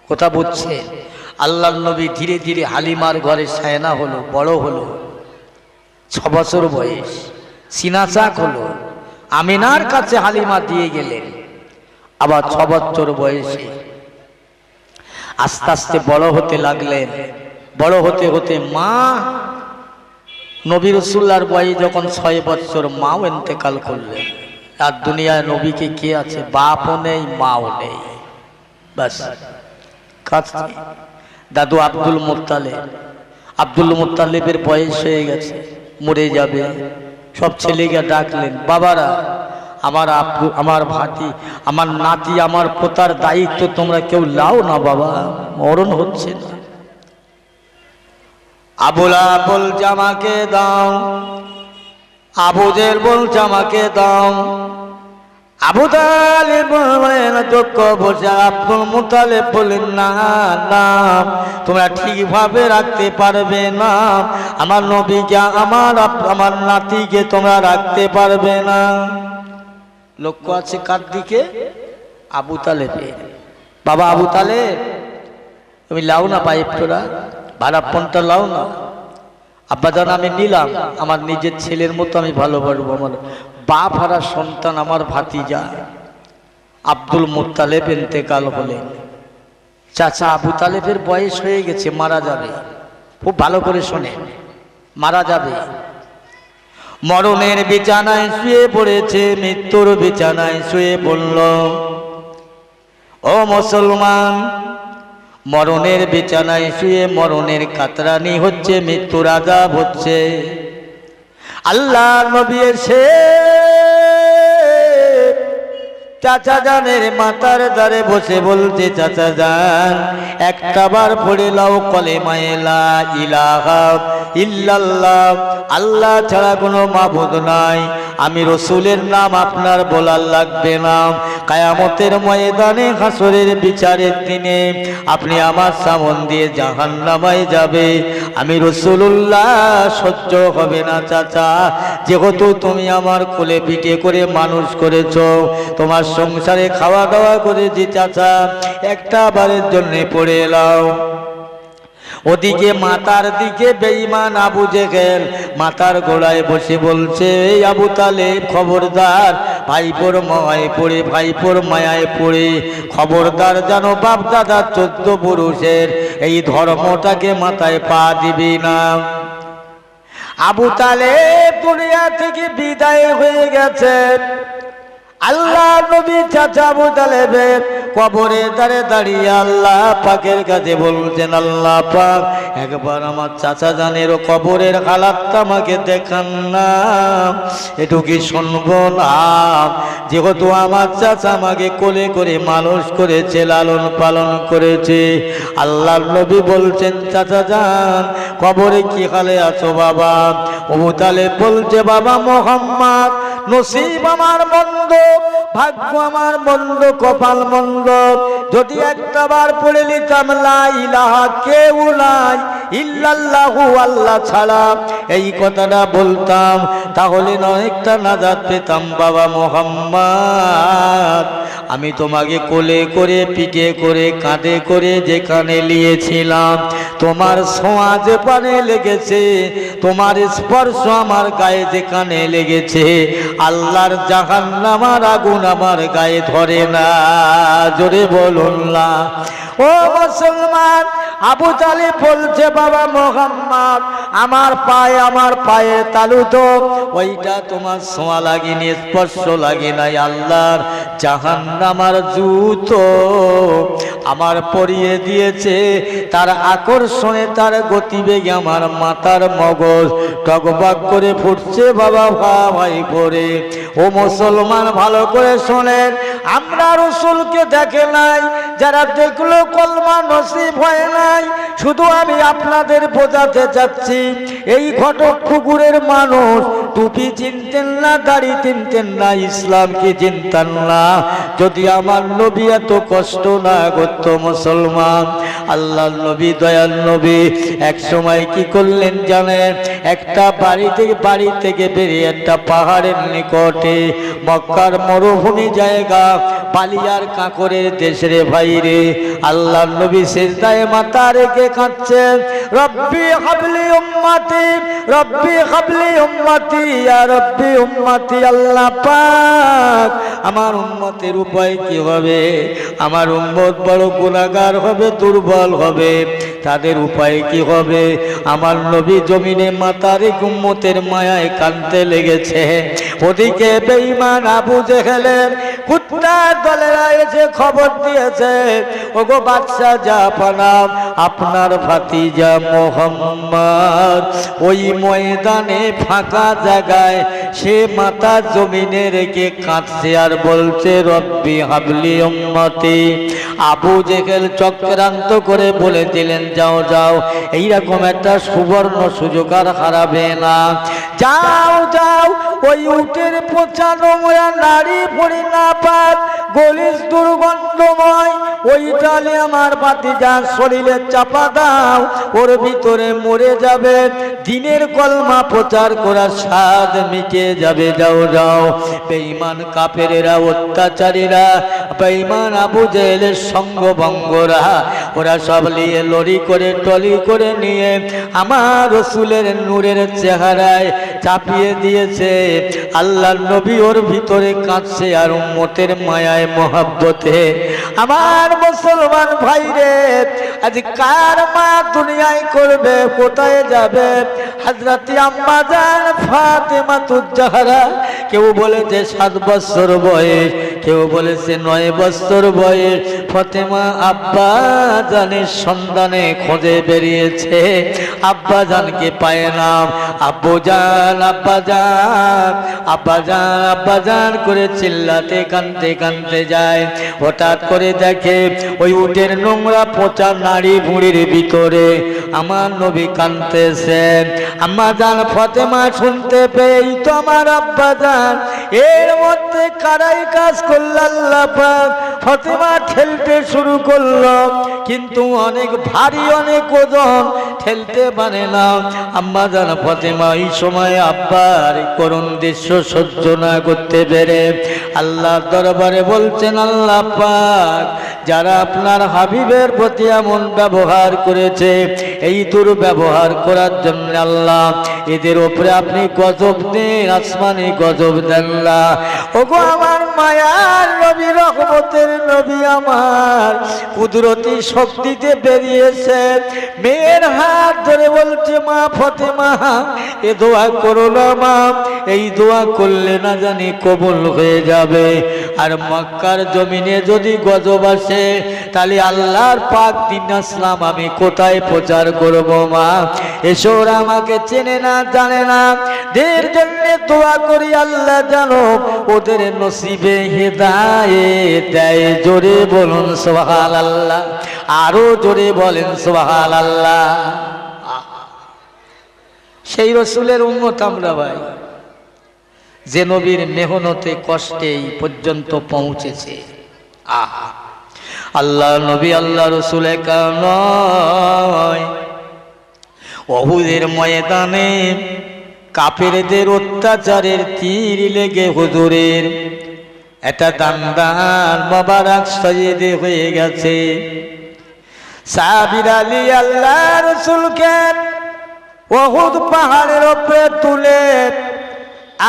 কথা বুঝছে। আল্লাহর নবী ধীরে ধীরে হালিমার ঘরে সায়না হলো, বড় হলো, 6 বছর বয়স, সিনাচাক হলো। আমিনার কাছে হালিমা দিয়ে গেলেন। আবার 6 বছর বয়সে আস্তে আস্তে বড় হতে লাগলেন। বড় হতে হতে মা, নবী রাসূলুল্লাহর বয়স যখন 6 বছর, মাও ইন্তেকাল করলেন। আর দুনিয়ায় নবীকে কে আছে? বাপও নেই, মাও নেই, বাস। দাদু আব্দুল মুত্তালিবের বয়স হয়ে গেছে, মরে যাবে। সব ছেলেকে ডাকলেন, বাবারা আমার ভাতি, আমার নাতি, আমার পোতার দায়িত্ব তোমরা কেউ লাও না বাবা, মরণ হচ্ছে না। আবুলা বলছে আমাকে দাও, আবুজের বলছে আমাকে দাও। আবু তালেব বলেন যোগ্য বসে, আব্দুল মুত্তালিব বলেন না না, তোমরা ঠিকভাবে রাখতে পারবে না, আমার নবীকে আমার নাতিকে তোমরা রাখতে পারবে না। লক্ষ্য আছে কার দিকে? আবু তালেবের। বাবা আবু তালেব, তুমি লাও না পাইপটা, ভাড়াপনটা লাও না। আব্বাজান আমি নিলাম, আমার নিজের ছেলের মতো আমি ভালোবাসবো। আমার বাপ হারা সন্তান, আমার ভাতিজা আব্দুল মুত্তালিব ইন্তেকাল হলেন। চাচা আবু তালেবের বয়স হয়ে গেছে, মারা যাবে। খুব ভালো করে শোনে, মারা যাবে। মরণের বিছানায় শুয়ে পড়েছে, মৃত্যুর বিছানায় শুয়ে পড়ল। ও মুসলমান, মরণের বিছানায় শুয়ে মরণের কাতরানি হচ্ছে, মৃত্যুর আযাব হচ্ছে। আল্লাহ নবী এসে চাচা জানের মাথার দ্বারে বসে বলছে, চাচা জান একটা বার পড়ে লাও কলেমায়ে লা ইলাহা ইল্লাল্লাহ, আল্লাহ ছাড়া কোনো মাবুদ নাই। আমি রসুলের নাম আপনার বলার লাগবে না। কিয়ামতের ময়দানে হাসরের বিচারের দিনে আপনি আমার সামন দিয়ে জাহান্নামায় যাবে। আমি রসুলুল্লাহ সহ্য হবে না চাচা, যেহেতু তুমি আমার কোলে পিঠে করে মানুষ করেছো, তোমার সংসারে খাওয়া দাওয়া করেছি চাচা, একটা বারের জন্য পড়ে এলাও। ওদিকে মাতার দিকে বেঈমান আবু জেহেল মাতার গোড়ায় বসে বলছে, এই আবু তালেব খবরদার, ভাইপোর মায়ায় পড়ে খবরদার, যেন বাপ দাদা 14 পুরুষের এই ধর্মটাকে মাথায় পা দিবি না। আবু তালেব দুনিয়া থেকে বিদায় হয়ে গেছে। আল্লাহ নবী চাচা আবু তালেবের কবরে দাঁড়িয়ে আল্লাহ পাকের কাছে বলছেন, আল্লাহ পাক একবার আমার চাচা জানের কবরের হালাতটা আমাকে দেখান না, একটু কি শুনবো না? যেহেতু আমার চাচা আমাকে কোলে করে মানুষ করেছে, লালন পালন করেছে। আল্লাহর নবী বলছেন, চাচা জান কবরে কি হালে আছো বাবা? আবু তালেব বলছে, বাবা মুহাম্মদ, নসিব আমার বন্ধ, ভাগ্য আমার বন্ধ, কপাল বন্ধ। যদি একটা বার পড়ে নিতাম লা ইলাহা কেউ নাই ইল্লাল্লাহু, আল্লাহ ছাড়া, এই কথাটা বলতাম, তাহলে অনেকটা নাজাত পেতাম। বাবা মুহাম্মদ, আমি তোমাকে কোলে করে পিঠে করে কাঁধে করে যেখানে নিয়েছিলাম, তোমার ছোঁয়া যে পানে লেগেছে, তোমার স্পর্শ আমার গায়ে যেখানে লেগেছে, আল্লাহর জাহান্নামের আগুন আমার গায়ে ধরে না। জোরে বলুন না। ও মুসলমান, আবু তালেব বলছে, বাবা মুহাম্মদ আমার পায়ে তালু তো ওইটা তোমার ছোঁয়া লাগেনি, স্পর্শ লাগে নাই। আল্লাহর জাহান্নামের জুতো আমার পরিয়ে দিয়েছে, তার আকর্ষণে তার গতিবেগে আমার মাথার মগজ টকবক করে ফুটছে বাবা ভাই পরে। ও মুসলমান ভালো করে শোনেন, আমরা রাসূলকে দেখে নাই, যারা দেখলো কলমা নসিব হয় নাই। শুধু আমি আপনাদের বোঝাতে চাচ্ছি, এই ঘটক পুকুরের মানুষ টুপি চিনতেন না, দাড়ি চিনতেন না, ইসলামকে চিনতেন না। যদি আমার নবী এত কষ্ট না করত মুসলমান, আল্লাহর নবী দয়াল নবী এক সময় কি করলেন জানেন? একটা বাড়ি থেকে বেরিয়ে একটা পাহাড়ের নিকটে, মক্কার মরুভূমি জায়গা, বালিয়ার কাঁকরের দেশের ভাইরে, আল্লাহর নবী সিজদায় মাথা রেখে কাঁদছেন, রব্বি হাবলি উম্মতি, রব্বি হাবলি উম্মতি, ইয়া রব্বি উম্মতি। আল্লাহ পাক আমার উম্মতের উপায় কি হবে? আমার উম্মত বড় গুনাহগার হবে, দুর্বল হবে, তাদের উপায় কি হবে? আমার নবী জমিনে মাথা রেখে উম্মতের মায়ায় কাঁদতে লেগেছে। ওদিকে বেঈমান আবু জেহেলের কুত্তা দলেরা এসে খবর দিয়েছে, ওগো বাদশা জাহাপানা, আপনার ভাতিজা মোহাম্মদ ওই ময়দানে ফাঁকা জায়গায় সে মাথা জমিনে রেখে কাঁদছে আর বলছে রব্বি হাবলি উম্মতি। আবু জেহেল চক্রান্ত করে বলে দিলেন, যাও যাও, এইরকম একটা সুবর্ণ সুযোগ আর হারাবে না, যাও যাও, ওই উটের পচা নোংরা নারী পরিণাপাত গলিস দুর্গন্ধময় ওই ডালে আমার ভাতিজার শরীরে চাপা দাও, ওর ভিতরে মরে যাবে, দিনের কলমা প্রচার করার স্বাদ মিটে যাবে, যাও যাও। বেঈমান কাফেরেরা, অত্যাচারীরা, বেঈমান আবু জেহেলের সঙ্গভঙ্গরা, ওরা সব নিয়ে লরি করে টলি করে নিয়ে আমার রসুলের নূরের চেহারায় চাপিয়ে দিয়েছে। আল্লাহর নবী ওর ভিতরে কাঁদছে আর উম্মতের মায়ায় মহাব্বতে। আমার মুসলমান ভাইরে, আজ কার মা দুনিয়ায় করবে, কোথায় যাবে? হযরত আম্মা জান ফাতেমাতুজ জাহরা, কেউ বলেছে 7 বছর বয়স, কেউ বলেছে 9 বছর বয়স। ফাতেমা আব্বা জানের সন্ধানে খোঁজে বেরিয়েছে, আব্বা জানকে পায় না। আব্বু জান, আব্বা জান, আব্বা জান, আব্বা জান করে চিল্লাতে কাঁদতে কাঁদতে যায়। হঠাৎ করে দেখে ওই উটের নোংরা পচা নাড়ি ভুঁড়ির ভিতরে আমার নবী কাঁদতেছেন। আম্মা জান ফাতেমা শুনতে পেয়েই তো আমার আব্বা জান, এর মধ্যে কারাই কাজ করল আল্লাহ পাক, ফাতেমা ঠেলতে শুরু করলো, কিন্তু অনেক ভারী, অনেক ওজন, ঠেলতে পারে না। আম্মা জান ফাতেমা এই সময় আব্বার করুণ দৃশ্য সহ্য না করতে পেরে আল্লাহর দরবারে বলছেন, আল্লাহ পাক, যারা আপনার হাবিবের প্রতি এমন ব্যবহার করেছে, এই দুর্ব্যবহার করার জন্য আল্লাহ এদের উপরে আপনি গজব দেন, আসমানি গজব দেন না। ওগো আমার মায়ার নবী, রহমতের নবী, আমার কুদরতি শক্তিতে বেরিয়েছে, মেয়ের হাত ধরে বলছে, মা ফাতেমা, এ দোয়া করো না মা, এই দোয়া করলে না জানি কবুল হয়ে যাবে। আর মক্কার জমিনে যদি গজব আসে, তাহলে আল্লাহর পাক দ্বীন ইসলাম আমি কোথায় প্রচার করব? মা এসো, ওরা আমাকে চেনে না, জানে না, দের জন্য দোয়া করি আল্লাহ জানো ওদের নসিবে হেদায়েত দেয়। জোরে বলুন সুবহানাল্লাহ, আরো জোরে বলেন সুবহানাল্লাহ। সেই রসুলের উম্মত আমরা ভাই, যে নবীর মেহনতে কষ্টে এই পর্যন্ত পৌঁছেছে। আহা, আল্লাহ নবী, আল্লাহ রসুল একা নয়, উহুদের ময়দানে কাফেরদের অত্যাচারের তীর লেগে হুজুরের একটা দান্দান মোবারক শহীদ হয়ে গেছে। সাহাবীরা আলী আল্লাহ রসুলকে উহুদ পাহাড়ের উপরে তুলে,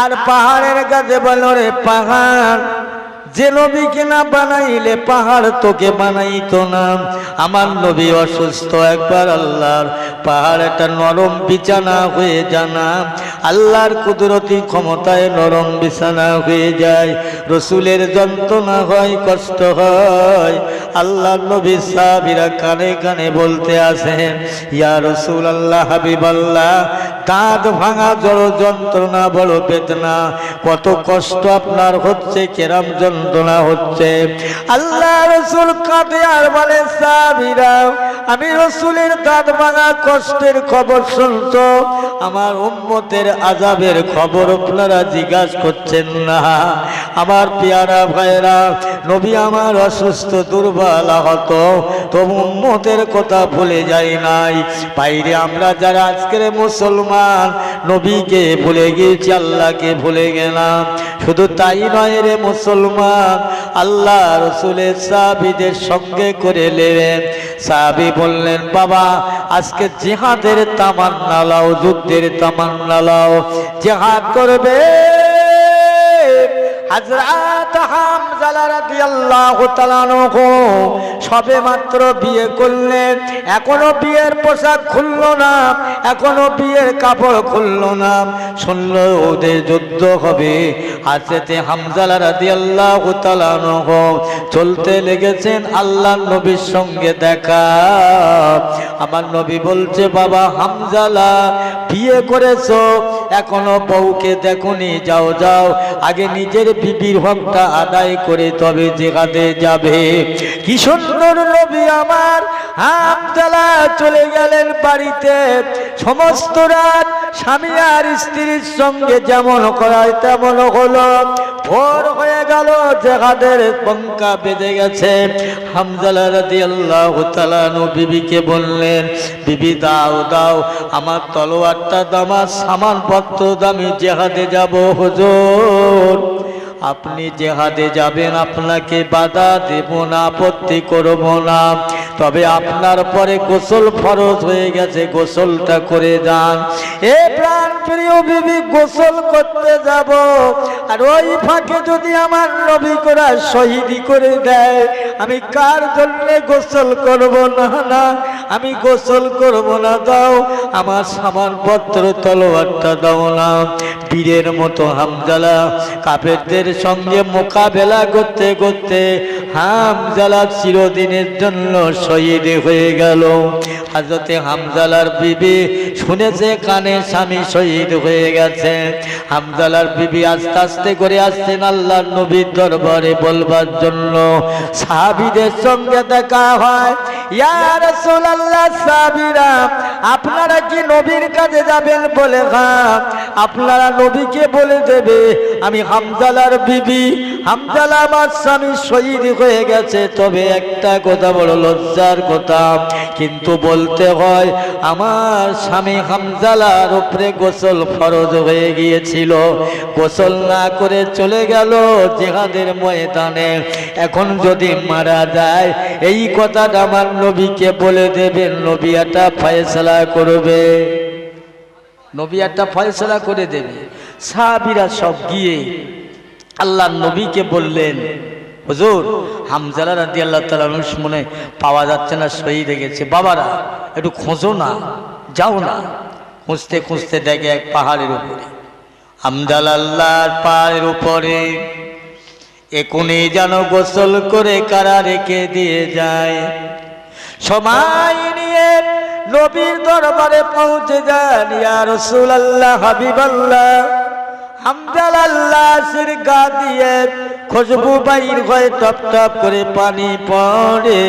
আর পাহাড়ের কাছে বলল, রে পাহাড়, যে নবীকে না বানাইলে পাহাড় তোকে বানাইতো না। আমার নবী অসুস্থ, একবার আল্লাহর পাহাড় একটা নরম বিছানা হয়ে জানা, আল্লাহর কুদরতি ক্ষমতায় নরম বিছানা হয়ে যায়। রসুলের যন্ত্রণা হয়, কষ্ট হয়। আল্লাহর নবী সাহাবীরা কানে কানে বলতে আসেন, ইয়া রসুল আল্লাহ, হাবিব আল্লাহ, দাঁত ভাঙা জড় যন্ত্রণা, বড় বেদনা, কত কষ্ট আপনার হচ্ছে, কেরাম যন্ত্রণা হচ্ছে। আল্লাহ রসুল কাঁদে আর বলে, সাহাবীরা, আমি রসুলের দাঁত ভাঙা কষ্টের খবর শুনছ, আমার উম্মতের আযাবের খবর আপনারা জিজ্ঞাসা করছেন না। আমার পেয়ারা ভাইরা, নবী আমার অসুস্থ, দুর্বল, আহত, তবু উম্মতের কথা ভুলে যাই নাই। বাইরে আমরা যারা আজকের মুসলমান, নবীকে ভুলে গিয়েছি, আল্লাহকে ভুলে গেলাম। শুধু তাই নয় রে মুসলমান, আল্লাহ রসুলের সাহাবীদের সঙ্গে করে নেবেন। সাহাবী বললেন, বাবা, আজকে জিহাদের তামান্না লাও, যুদ্ধের তামান্না লাও, জিহাদ করবে। হযরত হামজা রাদিয়াল্লাহু তাআলা আনহু সবে মাত্র বিয়ে করলেন, এখনো বিয়ের পোশাক খুলল না, এখনো বিয়ের কাপড় খুলল না। শুনল ওদের যুদ্ধ হবে। হাজরতে হামজালা রাদিয়াল্লাহু তাআলা আনহু চলতে লেগেছেন আল্লাহর নবীর সঙ্গে দেখা। আমার নবী বলছে, বাবা হামজালা, বিয়ে করেছো, এখনো বউকে দেখোনি, যাও যাও, আগে নিজের বিবির হকটা আদায় করে তবে জিহাদে যাবে। কি সুন্দর নবী আমার। হামজালা চলে গেলেন বাড়িতে। সমস্ত রাত স্বামী আর স্ত্রীর সঙ্গে যেমন করায় তেমন হলো। ভোর হয়ে গেল, জিহাদের পঙ্কা বেজে গেছে। হামজালা রাদিয়াল্লাহু তাআলা আনহু বিবিকে বললেন, বিবি দাও দাও, আমার তলোয়ারটা দাও, আমার সামানপত্র দামি জিহাদে যাব। হুজুর, আপনি জিহাদে যাবেন, আপনাকে বাধা দেব না, আপত্তি করব না, তবে আপনার পরে গোসল ফরজ হয়ে গেছে, গোসলটা করে যান। এ প্রাণ প্রিয় বিবি, গোসল করতে যাব, আর ওই ফাঁকে যদি আমার নবী করা শহীদি করে দেয়, আমি কার জন্য গোসল করব না? না, আমি গোসল করব না, দাও আমার সামানপত্র, তলোয়ারটা দাও না। বীরের মতো হামজালা কাফেরদের সঙ্গে মোকাবেলা করতে করতে হামজালা চিরদিনের জন্য শহীদ হয়ে গেল। হযরতে হামজালার বিবি শুনেছে কানে স্বামী শহীদ হয়ে গেছে। হামজালার বিবি আস্তে আস্তে করে আসছেন আল্লাহর নবীর দরবারে বলবার জন্য। সাহাবীদের সঙ্গে দেখা হয়। ইয়া রাসূলুল্লাহ, সাহাবীরা আপনারা কি নবীর কাছে যাবেন? বলে হ্যাঁ। আপনারা নবীকে বলে দেবে আমি হামজালার বিবি, হামজালা আমার স্বামী শহীদ হয়ে গেছে। তবে একটা কথা, বড় লজ্জার কথা, কিন্তু বলতে হয়, আমার স্বামী হামজালার উপরে গোসল ফরজ হয়ে গিয়েছিল, গোসল না করে চলে গেল জিহাদের ময়দানে। এখন যদি মারা যায়, এই কথাটা আমার নবীকে বলে দেবেন, নবী একটা ফয়সালা করবে, নবী একটা ফয়সালা করে দেবে। সাহাবীরা সব গিয়ে আল্লাহর নবীকে বললেন, হুজুর, হামজালা রাদিয়াল্লাহু তাআলা আনহু মনে পাওয়া যাচ্ছে না, শহীদ হয়ে গেছে। বাবারা একটু খোঁজো না, যাও না। খুঁজতে খুঁজতে দেখে এক পাহাড়ের উপরে, হামজালা আল্লাহর পাহাড়ের উপরে এখনই যেন গোসল করে কারা রেখে দিয়ে যায়। সময় নিয়ে নবীর দরবারে পৌঁছে যান। ইয়া রাসূলুল্লাহ, হাবিবাল্লাহ, হামজালা লাশের গা দিয়ে খুশবু বাইর হয়, টপ টপ করে পানি পড়ে।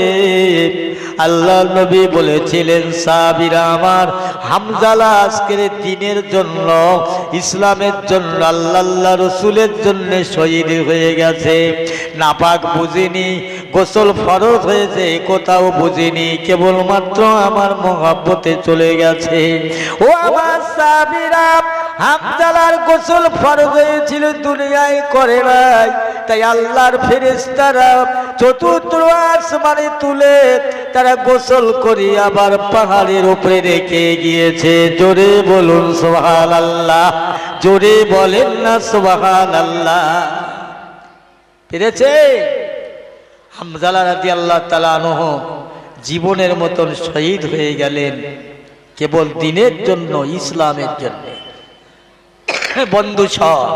আল্লাহ নবী বলেছিলেন, সাহাবীরা আমার, হামজালা আজকের দিনের জন্য, ইসলামের জন্য, আল্লাহ রসুলের জন্য শহীদ হয়ে গেছে। নাপাক বুঝিনি, গোসল ফরজ হয়েছে কোথাও বুঝিনি, কেবলমাত্র আমার মহব্বতে চলে গেছে। ও আমার সাহাবীরা, হামজালার গোসল ফরজ হয়েছিল, দুনিয়ায় করে নাই, তাই আল্লাহর ফেরেশতারা চতুর্থ আসমানে তুলে তারা গোসল করি আবার পাহাড়ের উপরে রেখে গিয়েছে। জোরে বলুন সুবহানাল্লাহ, জোরে বলেন না সুবহানাল্লাহ। পেরেছে? হামজালা রাদিয়াল্লাহু তাআলা আনহু জীবনের মতন শহীদ হয়ে গেলেন কেবল দিনের জন্য, ইসলামের জন্য। বন্ধু সব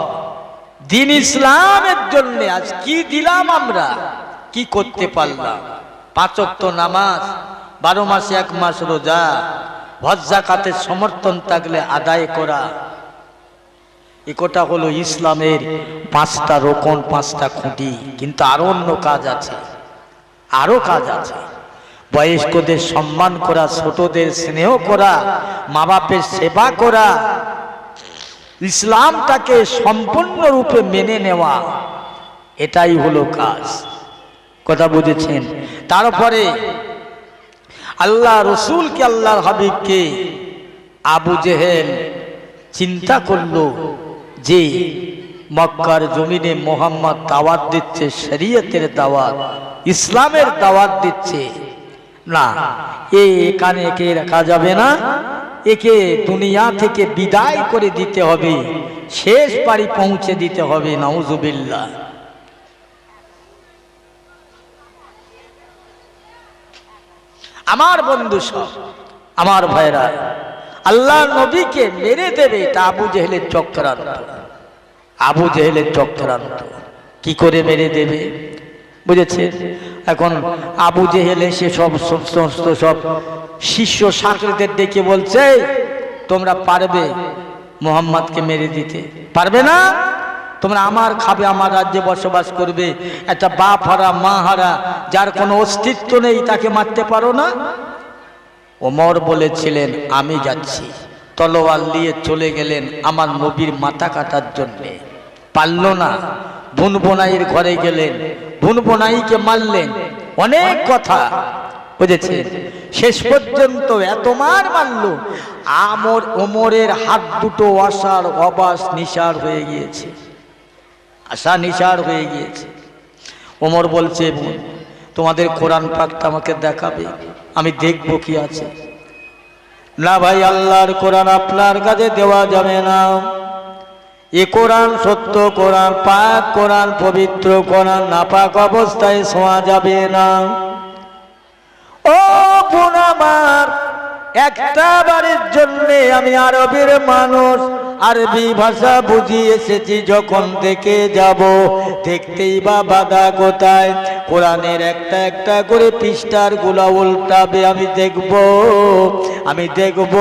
দিন ইসলামের জন্য আজ কি দিলাম আমরা, কি করতে পারলাম? 5 ওয়াক্ত নামাজ, 12 মাসে 1 মাস রোজা, হজ যাকাতের সমর্থন থাকলে আদায় করা, একটা হলো ইসলামের 5টা রোকন, 5টা খুঁটি। কিন্তু আরো অন্য কাজ আছে, আরো কাজ আছে। বয়স্কদের সম্মান করা, ছোটদের স্নেহ করা, মা বাপের সেবা করা, ইসলামটাকে সম্পূর্ণরূপে মেনে নেওয়া, এটাই হলো কাজ। কথা বুঝেছেন? তারপরে আল্লাহ রসুলকে, আল্লাহর হাবিবকে আবু জেহেল চিন্তা করলো যে মক্কার জমিনে মোহাম্মদ দাওয়াত দিচ্ছে, শরীয়তের দাওয়াত, ইসলামের দাওয়াত দিচ্ছে, না এখানে একে রাখা যাবে না, একে দুনিয়া থেকে বিদায় করে দিতে হবে, শেষ পারি পৌঁছে দিতে হবে। নাউজুবিল্লাহ। আমার বন্ধু সব, আমার ভাইরা, আল্লাহ নবীকে মেরে দেবে, এটা আবু জেহেলের চক্রান্ত। আবু জেহেলের চক্রান্ত। কি করে মেরে দেবে বুঝেছে? এখন আবু জেহেল এসে সব সমস্ত সব শিষ্য শাকিরদের ডেকে বলছে, তোমরা পারবে মুহাম্মদকে মেরে দিতে? পারবে না? তোমরা আমার খাবে, আমার রাজ্যে বসবাস করবে, একটা বাপ হারা মা হারা যার কোনো অস্তিত্ব নেই তাকে মারতে পারো না? ওমর বলেছিলেন আমি যাচ্ছি। তলোয়ার নিয়ে চলে গেলেন আমার নবীর মাথা কাটার জন্যে। পারল না। বুনবোনাইয়ের ঘরে গেলেন, বুনবোনাইকে মারলেন। অনেক কথা বুঝেছে। শেষ পর্যন্ত এত মার মারল, ওমরের হাত দুটো আশার অবাস নিশার হয়ে গিয়েছে। আশা নিশার হয়ে গিয়েছে। ওমর বলছে, তোমাদের কোরআন পাকটা আমাকে দেখাবে, আমি দেখব কি আছে। না ভাই, আল্লাহর কোরআন আপনার কাছে দেওয়া যাবে না। এ কোরআন সত্য কোরআন, পাক কোরআন, পবিত্র কোরআন, নাপাক অবস্থায় ছোঁয়া যাবে না। ও বোন আমার, একটা বারের জন্য আমি আরবের মানুষ, আরবি ভাষা বুঝিয়ে এসেছি, যখন দেখে যাব দেখতেই বা বাধা কোথায়? কোরআনের একটা একটা করে পৃষ্ঠার গুলা উল্টাবে, আমি দেখব, আমি দেখব,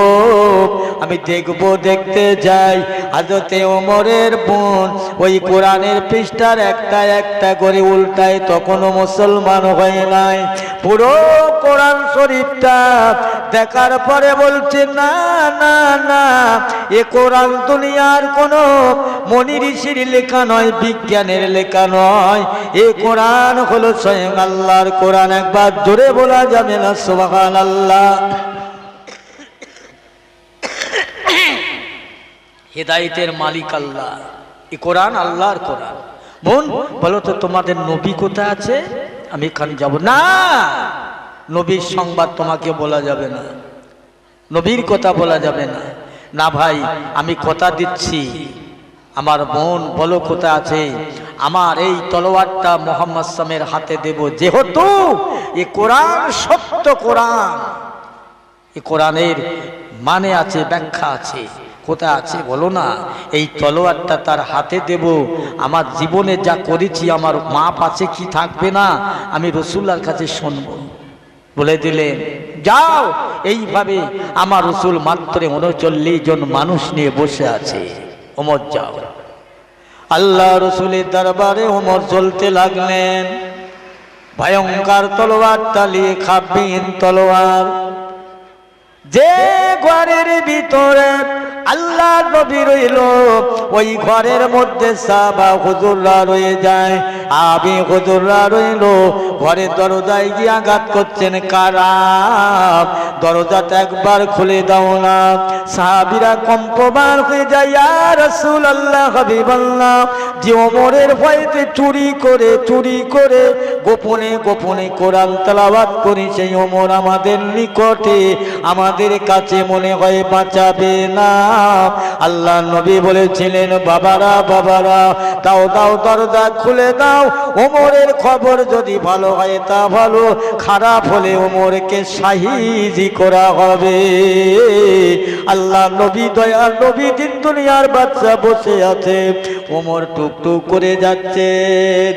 আমি দেখব, দেখতে যাই। হযরতে ওমরের বোন ওই কোরআনের পৃষ্ঠার একটা একটা করে উল্টায়, তখনও মুসলমান হয় নাই। পুরো কোরআন শরীফটা দেখার পরে বলছে, না না না, এ কোরআন দুনিয়ার কোনো মনি ঋষির লেখা নয়, বিজ্ঞানের লেখা নয়, এ কোরআন হলো স্বয়ং আল্লাহর কোরআন। একবার জোরে বলা যাবে না সুবহানাল্লাহ? হেদায়েতের মালিক আল্লাহ, এ কোরআন আল্লাহর কোরআন। বোন বলো তো, তোমাদের নবী কোথায় আছে? আমি এখানে যাব না। নবীর সংবাদ তোমাকে বলা যাবে না, নবীর কথা বলা যাবে না। না ভাই, আমি কথা দিচ্ছি, আমার বোন বলো কোথায় আছে? আমার এই তলোয়ারটা মুহাম্মদ সামের হাতে দেব, যেহেতু এ কোরআন সত্য কোরআন, এ কোরআনের মানে আছে, ব্যাখ্যা আছে। কোথায় আছে বলো না? এই তলোয়ারটা তার হাতে দেব। আমার জীবনে যা করেছি আমার মাপ আছে কি থাকবে না, আমি রাসূলুল্লাহর কাছে শুনবো। বলে দিলেন, যাও। এইভাবে আমার রাসূল মাত্র ৩৯ জন মানুষ নিয়ে বসে আছে। ওমর যাও। আল্লাহ রাসূলের দরবারে ওমর চলতে লাগলেন। ভয়ঙ্কর তলোয়ার তালিয়ে খাবিন তলোয়ার, যে ঘরের ভিতরে আল্লাহ নবী রইল, ওই ঘরের মধ্যে সাহাবা হুজুররা রয়ে যায়, আবি হুজুররা রইল। ঘরের দরজায় গিয়ে আঘাত করছেন, কারা? দরজাটা একবার খুলে দাও না। সাহাবীরা কম্পমান হয়ে যায়, ইয়া রাসূলুল্লাহ, হাবিবাল্লাহ, যে ওমরের ভয়েতে চুরি করে গোপনে গোপনে কোরআন তেলাওয়াত করি, সেই ওমর আমাদের নিকটে, আমাদের কাছে মনে হয় বাঁচাবে না। আল্লাহ নবী বলেছিলেন, বাবারা বাবারা, দাও দাও, দরজা খুলে দাও। ওমরের খবর যদি ভালো হয় তা ভালো, খারাপ হলে ওমরকে শাহিদি করা হবে। আল্লাহ নবী, দয়ার নবী, দিন দুনিয়ার বাচ্চা বসে আছে। ওমর টুকটুক করে যাচ্ছে,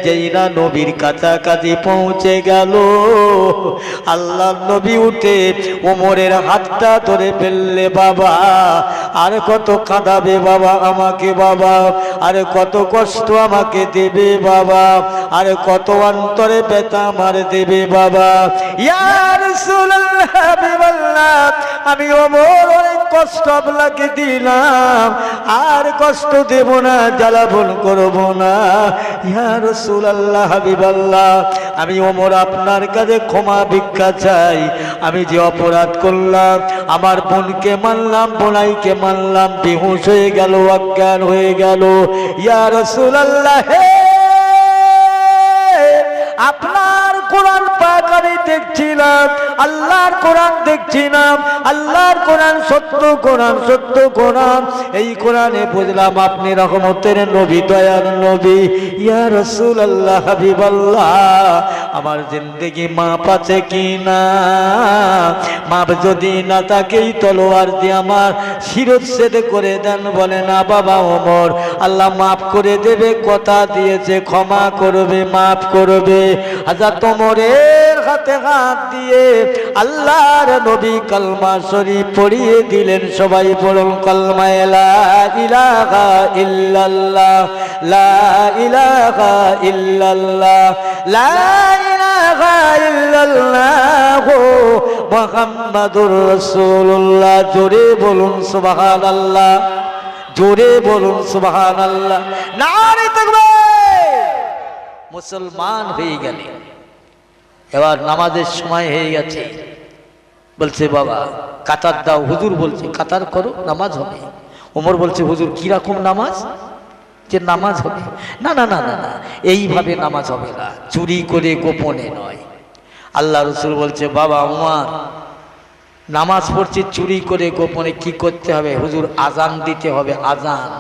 যেই না নবীর কাছাকাছি পৌঁছে গেল, আল্লাহ নবী উঠে ওমরের হাতটা ধরে ফেললে, বাবা আর কত কাঁদাবে বাবা আমাকে, বাবা আর কত কষ্ট আমাকে দেবে বাবা, আর কত অন্তরে ব্যথা আমার দেবে বাবা। ইয়া রাসূলুল্লাহ, হাবিবাল্লাহ, আমি ওমর অনেক কষ্ট আপনাকে দিলাম, আর কষ্ট দেব না, জ্বালাবন করব না। ইয়া রাসূলুল্লাহ, হাবিবাল্লাহ, আমি ওমর আপনার কাছে ক্ষমা ভিক্ষা চাই। আমি যে অপরাধ করলাম, আমার বোনকে মারলাম, বোনাইকে মারলাম, বেহুশ হয়ে গেল, অজ্ঞান হয়ে গেল। ইয়া রাসূলুল্লাহ, আপনার কোরআন পাক আমি দেখছিলাম, আল্লাহর কোরআন দেখছিলাম, আল্লাহর কোরআন সত্য কোরআন, সত্য কোরআন। এই কোরআনে বুঝলাম আপনি রহমতের নবী, দয়ার নবী। ইয়া রাসূলুল্লাহ, হাবিবাল্লাহ, আমার জিন্দেগি মাপ আছে কি না? মাপ যদি না থাকে তলোয়ার দিয়ে আমার শিরচ্ছেদ করে দেন। বলে না বাবা ওমর, আল্লাহ মাফ করে দেবে, কথা দিয়েছে, ক্ষমা করবে, মাফ করবে। হযরত ওমরের হাতে হাত দিয়ে আল্লাহর নবী কালমা শরীফ পড়িয়ে দিলেন। সবাই পড়ুন কালমা লা ইলাহা ইল্লাল্লাহ, লা ইলাহা ইল্লাল্লাহ, লা ইলাহা ইল্লাল্লাহ মুহাম্মাদুর রাসূলুল্লাহ। জোরে বলুন সুবহানাল্লাহ, জোরে বলুন সুবহানাল্লাহ, নারে তাকবীর। মুসলমান হয়ে গেলে এবার নামাজের সময় হয়ে গেছে। বলছে বাবা কাতার দাও। হুজুর বলছে কাতার করো, নামাজ হবে। ওমর বলছে হুজুর কিরকম নামাজ? যে নামাজ হবে? না না না না না, এইভাবে নামাজ হবে না, চুরি করে গোপনে নয়। আল্লাহ রসুল বলছে বাবা ওমর, নামাজ পড়ছি চুরি করে গোপনে, কি করতে হবে? হুজুর আজান দিতে হবে। আজান,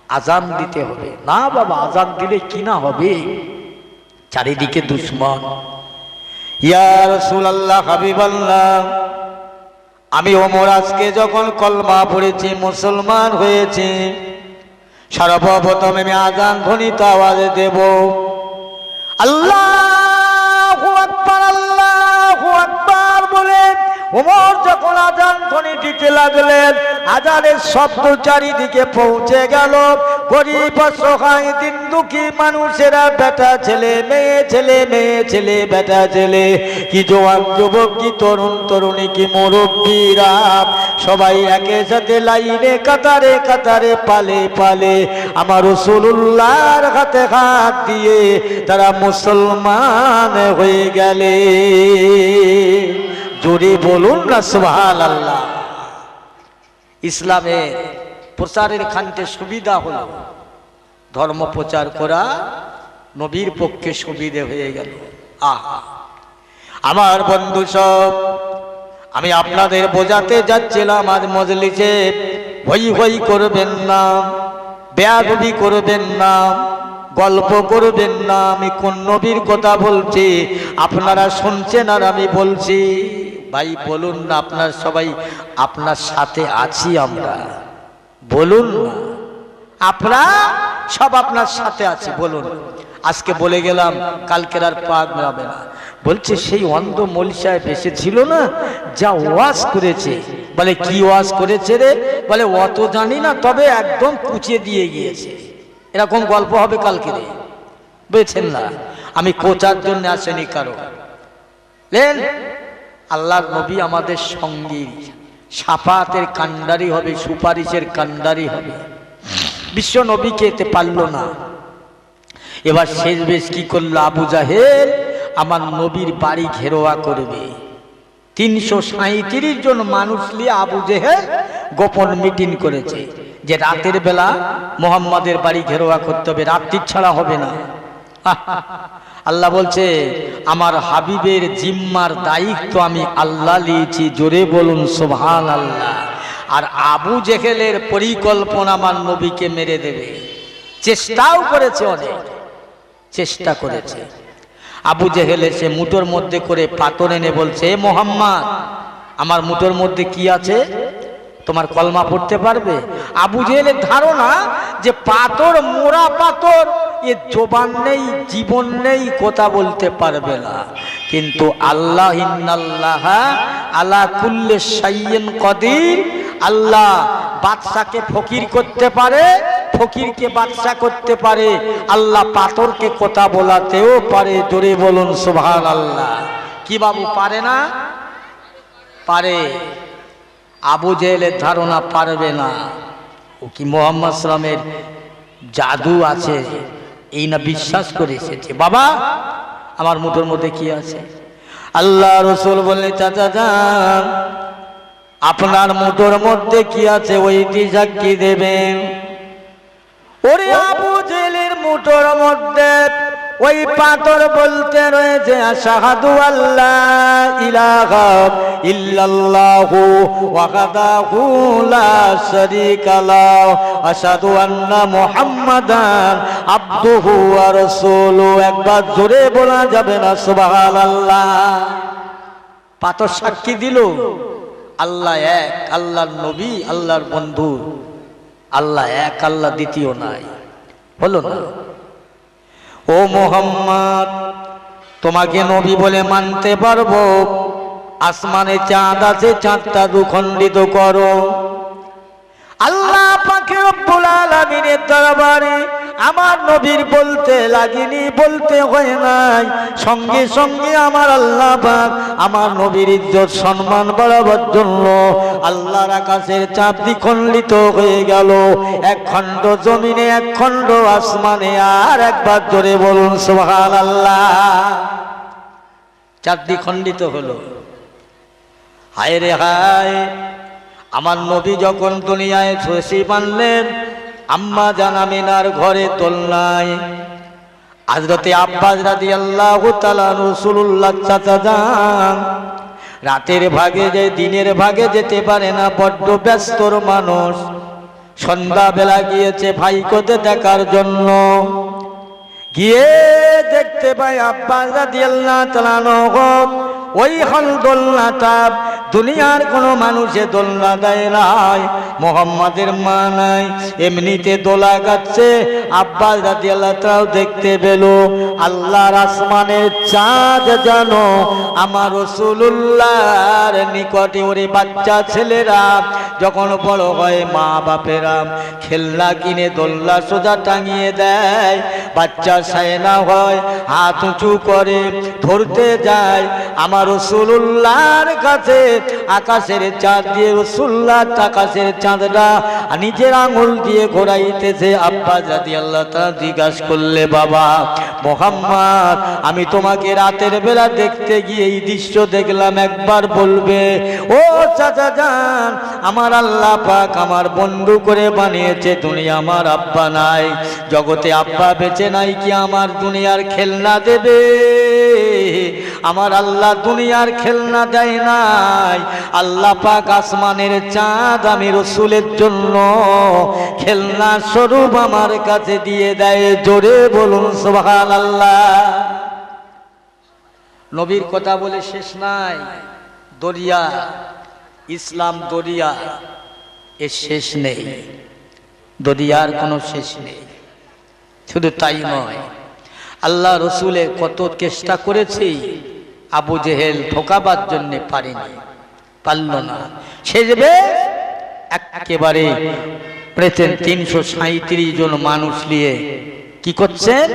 আজান দিতে হবে। না বাবা, আজান দিলে কি না হবে? চারিদিকে দুশ্মন। ইয়া রাসূলুল্লাহ, হাবিবাল্লাহ, আমি ওমর আজকে যখন কলমা পড়েছি, মুসলমান হয়েছি, সর্বপ্রথম আমি আজান ধ্বনিত আওয়াজে দেব আল্লাহু আকবার, আল্লাহু আকবার বলে ওমর যখন আজান ধ্বনি দিতে লাগলেন, আজানের শব্দ চারিদিকে পৌঁছে গেল। গরিব অসহায় দিন দুঃখী মানুষেরা, বেটা ছেলে, মেয়ে ছেলে, মেয়ে ছেলে, বেটা ছেলে, কি জওয়ান যুবক, কি তরুণ তরুণী, কি মুরব্বীরা, সবাই একে সাথে লাইনে কাতারে কাতারে পালে পালে আমার রাসূলুল্লাহর হাতে হাত দিয়ে তারা মুসলমান হয়ে গেলে। জোরে বলুন না সুবহানাল্লাহ। ইসলামের প্রচারের খান্তে সুবিধা হলো, ধর্ম প্রচার করা নবীর পক্ষে সুবিধে হয়ে গেল। আহা আমার বন্ধু সব, আমি আপনাদের বোঝাতে যাচ্ছিলাম আজ মজলিসে হই হই করবেন না, বেয়াদবি করবেন না, গল্প করবেন না। আমি কোন নবীর কথা বলছি আপনারা শুনছেন আর আমি বলছি। ভাই বলুন না, আপনার সবাই আপনার সাথে আছি আমরা, বলুন না, আপনারা সব আপনার সাথে আছি, বলুন। আজকে বলে গেলাম, কালকের আর পাক হবে না। বলছে সেই অন্ধ মৌলভী সাহেব এসেছিল না, যা ওয়াজ করেছে। বলে কি ওয়াজ করেছে রে? বলে অত জানি না, তবে একদম কুচিয়ে দিয়ে গিয়েছে। এরকম গল্প হবে কালকে রে, বুঝছেন না? আমি কোচার জন্য আসেনি কারো। লেন আল্লাহর নবী আমাদের সঙ্গী, শাফাতের কান্ডারি হবে, সুপারিশের কান্ডারি হবে। বিশ্ব নবীকে এতে পারল না। এবার শেষ বেশ কি করলো? আবু জাহেল আমার নবীর বাড়ি ঘেরোয়া করবে। 337 জন মানুষ নিয়ে আবু জেহেল গোপন মিটিং করেছে যে রাতের বেলা মুহাম্মাদের বাড়ি ঘেরোয়া করতে হবে, রাত্রি ছাড়া হবে না। আল্লাহ বলছে আমার হাবিবের জিম্মার দায়িত্ব আমি আল্লাহ নিয়েছি। জোরে বলুন সুবহানাল্লাহ। আর আবু জেহেলের পরিকল্পনা আমার নবীকে মেরে দেবে। চেষ্টাও করেছে, অনেক চেষ্টা করেছে। আবু জেহেল এসে মুঠোর মধ্যে করে পাথর এনে বলছে, এ মুহাম্মদ, আমার মুঠোর মধ্যে কি আছে? তোমার কলমা পড়তে পারবে? আবু জেহেলের ধারণা যে পাথর, মোড়া পাথর, এ জবান নেই, জীবন নেই, কথা বলতে পারবে না। কিন্তু আল্লাহ ইন্নাল্লাহ আলা কুল্লি শাইইন কাদির, আল্লাহ বাদশাকে ফকির করতে পারে, ফকিরকে বাদশা করতে পারে, আল্লাহ পাথরকে কথা বলাতেও পারে। জোরে বলুন সুবহানাল্লাহ। কি বাবু পারে না? পারে। আবু জেহেলের ধারণা পারবে না। ও কি মুহাম্মদ সাল্লামের জাদু আছে এই না বিশ্বাস করে এসেছে। বাবা আমার মুঠোর মধ্যে কি আছে? আল্লাহ রসুল বললেন, চাচা যান, আপনার মুঠোর মধ্যে কি আছে ওইটি সাক্ষী দেবেন। ওরে আবু জেহেলের মুঠোর মধ্যে ওই পাথর বলতে রয়েছে আশহাদু আল্লা ইলাহা ইল্লাল্লাহু ওয়াহদাহু লা শারীকা লাহু আশহাদু আন্না মুহাম্মাদান আবদুহু ওয়া রাসূলুহু। একবার জোরে বলা যাবে না সুবহানাল্লাহ? পাথর সাক্ষী দিল আল্লাহ এক, আল্লাহর নবী, আল্লাহর বন্ধু, আল্লাহ এক, আল্লাহ দ্বিতীয় নাই। হলো না? ও মুহাম্মদ, তোমাকে নবী বলে মানতে পারবো, আসমানে চাঁদ আছে, চাঁদটা দুখণ্ডিত করো। আল্লাহ পাক রব্বুল আলামিনের দরবারে আমার নবীর বলতে লাগেনি, বলতে হয় নাই, সঙ্গে সঙ্গে আমার আল্লাহ পাক আমার নবীর ইজ্জত সম্মান বাড়াবার জন্য আল্লাহর আকাশের চাঁদ দ্বিখণ্ডিত হয়ে গেল, এক খণ্ড জমিনে, এক খণ্ড আসমানে। আর একবার জোরে বলুন সুবহানাল্লাহ। চাঁদ দ্বিখণ্ডিত হলো। হায় রে হায়, আমার নবী যখন দুনিয়ায় রশি বাঁধলেন, আম্মা জান আমিনার ঘরে দোলনায় হযরতে আব্বাস রাদিয়াল্লাহু তাআলা রাসূলুল্লাহ চাচা যান রাতের ভাগে যে দিনের ভাগে যেতে পারে না, বড্ড ব্যস্তর মানুষ। সন্ধ্যাবেলা গিয়েছে ভাইকোতে দেখার জন্য, গিয়ে দেখতে পাই আব্বাস রাদিয়াল্লাহু তাআলা ওই হল দোলনাটা দুনিয়ার কোনো মানুষে দোলনা দেয় নাই, মুহাম্মাদের মা নাই, এমনিতে দোলা গাচ্ছে। আব্বাস রাদিয়াল্লাহু তাআলা দেখতে পেল আল্লাহর আসমানের চাঁদ যেন আমার রাসূলুল্লাহর নিকটে। ওরে বাচ্চা ছেলেরা যখন বড় হয়, মা বাপেরা খেলনা কিনে দোলনা সোজা টাঙিয়ে দেয়, বাচ্চা সায়না হয়, হাত উঁচু করে ধরতে যায়। আমার রাসূলুল্লাহর কাছে আকাশের চাঁদ দিয়ে রাসূলুল্লাহ আকাশের চাঁদটা নিজের আঙুল দিয়ে ঘোরাইতেছে। আব্বাস রাদিয়াল্লাহু তাআলা জিজ্ঞাসা করলে, বাবা মুহাম্মদ, আমি তোমাকে রাতের বেলা দেখতে গিয়ে এই দৃশ্য দেখলাম, একবার বলবে? ও চাচা জান, আমার আল্লাহ পাক আমার বন্ধু করে বানিয়েছে, দুনিয়া আমার আব্বা নাই, জগতে আব্বা বেঁচে নাই, কি আমার দুনিয়ার খেলনা দেবে? আমার আল্লাহ দুনিয়ার খেলনা দেয় নাই, আল্লাহ পাক আসমানের চাঁদ আমি রাসূলের জন্য খেলনা স্বরূপ আমার কাছে দিয়ে দেয়। জোরে বলুন সুবহানাল্লাহ। নবীর কথা বলে শেষ নাই। দরিয়া, ইসলাম দরিয়া, এর শেষ নেই, দরিয়ার কোনো শেষ নেই। শুধু তাই নয়, আল্লাহ রসুলের কত চেষ্টা করেছি, আবু জেহেল ঠকাবার জন্য পারেনি, পারল না। সেজবে একেবারে প্রেতেন 337 জন মানুষ নিয়ে কি করছেন?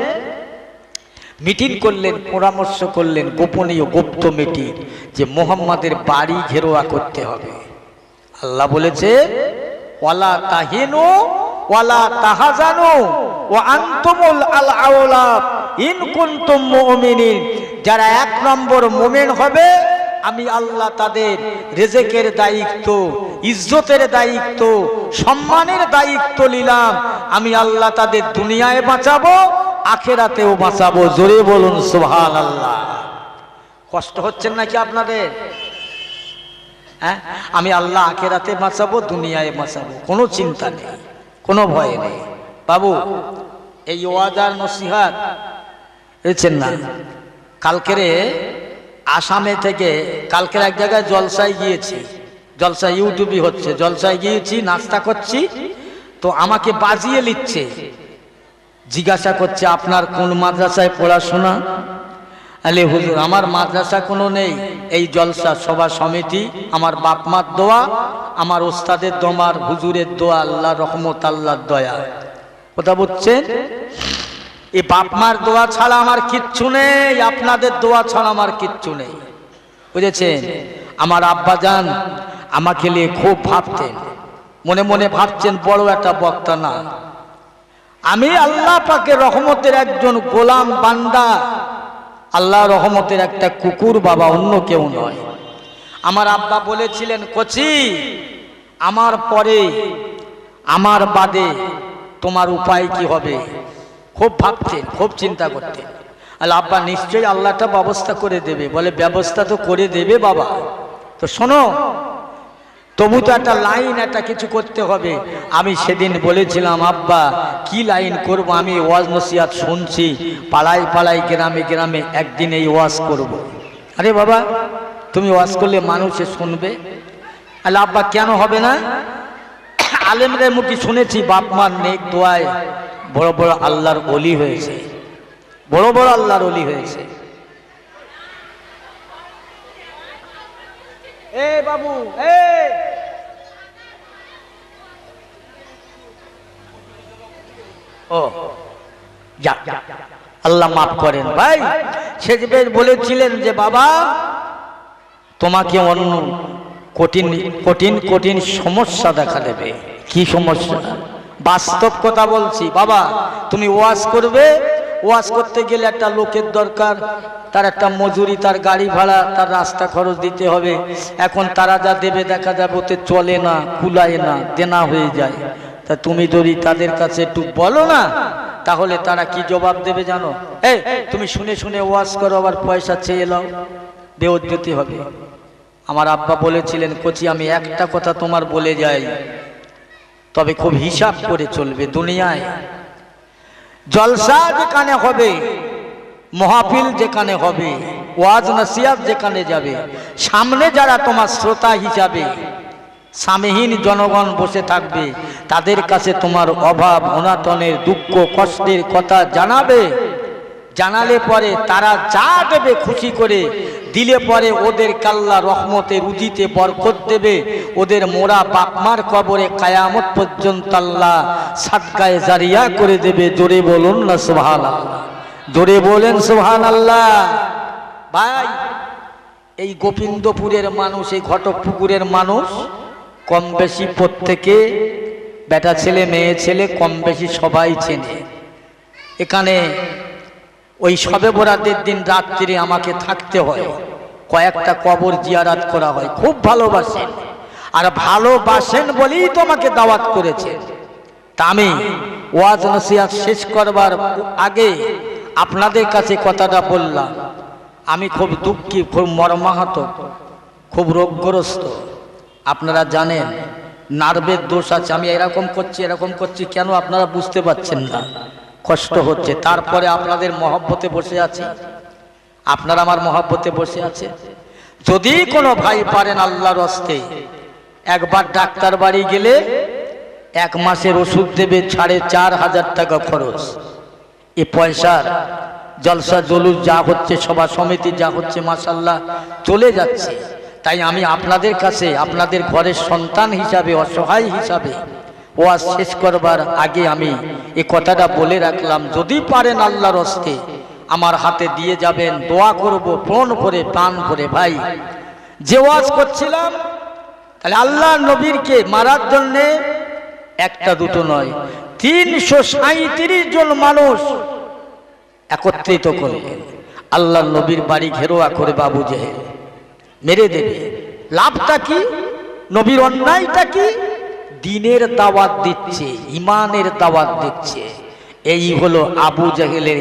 মিটিং করলেন, পরামর্শ করলেন, গোপনীয় গুপ্ত মিটিং, যে মুহাম্মাদের বাড়ি ঘেরোয়া করতে হবে। আল্লাহ বলেছে, ওয়ালা তাহিনু ওয়ালা তাহাজানু ওয়া আনতুমুল আ'লা ইন কুনতুম মুমিনিন। যারা 1 নম্বর মুমিন হবে, আমি আল্লাহ তাদের রিজিকের দায়িত্ব, ইজ্জতের দায়িত্ব, সম্মানের দায়িত্ব নিলাম। আমি আল্লাহ তাদের দুনিয়ায় বাঁচাবো, আখিরাতেও বাঁচাবো। জোরে বলুন সুবহানাল্লাহ। কষ্ট হচ্ছে নাকি আপনাদের? হ্যাঁ, আমি আল্লাহ আখিরাতে বাঁচাবো, দুনিয়ায় বাঁচাবো, কোনো চিন্তা নেই, কোনো ভয় নেই। বাবু, এই ওয়াজার নসিহত বুঝছেন না? কালকেরে আসামে থেকে কালকের এক জায়গায় জলসায় গিয়েছি, জলসা ইউটিউবে হচ্ছে, জলসায় গিয়েছি, নাস্তা করছি, তো আমাকে বাজিয়ে নিচ্ছে, জিজ্ঞাসা করছে আপনার কোন মাদ্রাসায় পড়াশোনা? আলে হুজুর, আমার মাদ্রাসা কোনো নেই, এই জলসা সভা সমিতি, আমার বাপ মার দোয়া, আমার ওস্তাদের দোমার, হুজুরের দোয়া, আল্লাহর রহমত, আল্লাহর দয়া। কথা বুঝছেন? এই বাপ মার দোয়া ছাড়া আমার কিচ্ছু নেই, আপনাদের দোয়া ছাড়া আমার কিচ্ছু নেই, বুঝেছেন? আমার আব্বা জান আমাকে নিয়ে খুব ভাবতেন, মনে মনে ভাবছেন বড় একটা বক্তা না, আমি আল্লাহ পাকের রহমতের একজন গোলাম বান্দা, আল্লাহ রহমতের একটা কুকুর বাবা, অন্য কেউ নয়। আমার আব্বা বলেছিলেন, কচি আমার পরে, আমার বাদে তোমার উপায় কি হবে? খুব ভাবতেন, খুব চিন্তা করতেন। আল্লাহ আব্বা নিশ্চয়ই আল্লাহটা ব্যবস্থা করে দেবে। বলে ব্যবস্থা তো করে দেবে বাবা, তো শোনো তবু তো একটা লাইন একটা কিছু করতে হবে। আমি সেদিন বলেছিলাম আব্বা কি লাইন করব, আমি ওয়াজ নসিহত শুনছি পাড়ায় পাড়ায় গ্রামে গ্রামে, একদিন এই ওয়াজ করব। আরে বাবা তুমি ওয়াজ করলে মানুষে শুনবে। আল্লাহ আব্বা কেন হবে না, আলেমদের মুখে শুনেছি বাপ মার নেক দোয়ায় বড় বড় আল্লাহর ওলি হয়েছে, বড় বড় আল্লাহর ওলি হয়েছে। এ বাবু এ ও যা, আল্লাহ মাফ করেন ভাই। সে বলেছিলেন যে বাবা তোমাকে অন্য কঠিন কঠিন কঠিন সমস্যা দেখা দেবে। কি সমস্যা? বাস্তব কথা বলছি বাবা, তুমি ওয়াজ করবে, ওয়াজ করতে গেলে একটা লোকের দরকার, তার একটা মজুরি, তার গাড়ি ভাড়া, তার রাস্তা খরচ দিতে হবে। এখন তারা যা দেবে দেখা যাবে ওতে চলে না, কুলায় না, দেনা হয়ে যায়। তা তুমি যদি তাদের কাছে একটু বলো না, তাহলে তারা কি জবাব দেবে জানো? এই তুমি শুনে শুনে ওয়াজ করো আবার পয়সা চেয়ে নাও, বেইজ্জতি হবে। আমার আব্বা বলেছিলেন কোচি আমি একটা কথা তোমার বলে যাই, তবে খুব হিসাব করে চলবে। দুনিয়ায় জলসা যেখানে হবে, মাহফিল যেখানে হবে, ওয়াজ নসিহত যেখানে যাবে, সামনে যারা তোমার শ্রোতা হিসাবে সামহীন জনগণ বসে থাকবে, তাদের কাছে তোমার অভাব অনাটনের দুঃখ কষ্টের কথা জানাবে। জানালে পরে তারা যা দেবে খুশি করে দিলে পরে ওদের কাল্লা রহমতের উদিতে বরকত দেবে, ওদের মোরা বাপমার কবরে কায়ামত পর্যন্ত আল্লাহ সাদকায়ে জারিয়া করে দেবে। জোরে বলুন না সুবহানাল্লাহ, জোরে বলেন সুবহানাল্লাহ। ভাই এই গোবিন্দপুরের মানুষ, এই ঘটকপুকুরের মানুষ কম বেশি প্রত্যেকে বেটা ছেলে মেয়ে ছেলে কম বেশি সবাই চেনে। এখানে ওই শবে বরাতের দিন রাত্রি আমাকে থাকতে হয়, কয়েকটা কবর জিয়ারাত করা হয়। খুব ভালোবাসেন, আর ভালোবাসেন বলেই তো আমাকে দাওয়াত করেছে। তা আমি ওয়াজ নসিহত শেষ করবার আগে আপনাদের কাছে কথাটা বললাম। আমি খুব দুঃখী, খুব মর্মাহত, খুব রোগগ্রস্ত। আপনারা জানেন নার্ভের দোষ আছে। আমি এরকম করছি কেন আপনারা বুঝতে পারছেন না, কষ্ট হচ্ছে। তারপরে আপনাদের মহব্বতে বসে আছি, আপনারা আমার মহব্বতে বসে আছে। যদি কোনো ভাই পারেন আল্লাহর হস্তে, একবার ডাক্তার বাড়ি গেলে 1 মাসের ওষুধ দেবে 4,500 টাকা খরচ। এ পয়সার জলসা জলুস যা হচ্ছে, সভা সমিতি যা হচ্ছে, মাশাআল্লাহ চলে যাচ্ছে। তাই আমি আপনাদের কাছে আপনাদের ঘরের সন্তান হিসাবে, অসহায় হিসাবে ওয়াজ শেষ করবার আগে আমি এই কথাটা বলে রাখলাম, যদি পারেন আল্লাহর হস্তে আমার হাতে দিয়ে যাবেন, দোয়া করব প্রাণ ভরে প্রাণ ভরে। ভাই যে ওয়াজ করছিলাম, তাহলে আল্লাহ নবীরকে মারার জন্যে একটা দুটো নয়, 337 জন মানুষ একত্রিত করলেন। আল্লাহ নবীর বাড়ি ঘেরোয়া করে বাবু জেহেল মেরে দেবে। লাভটা কি? নবীর অন্যায়টা কি? দিনের দাওয়াত দিচ্ছে, ইমানের দাওয়াত দিচ্ছে। এই হলো আবু জেহেলের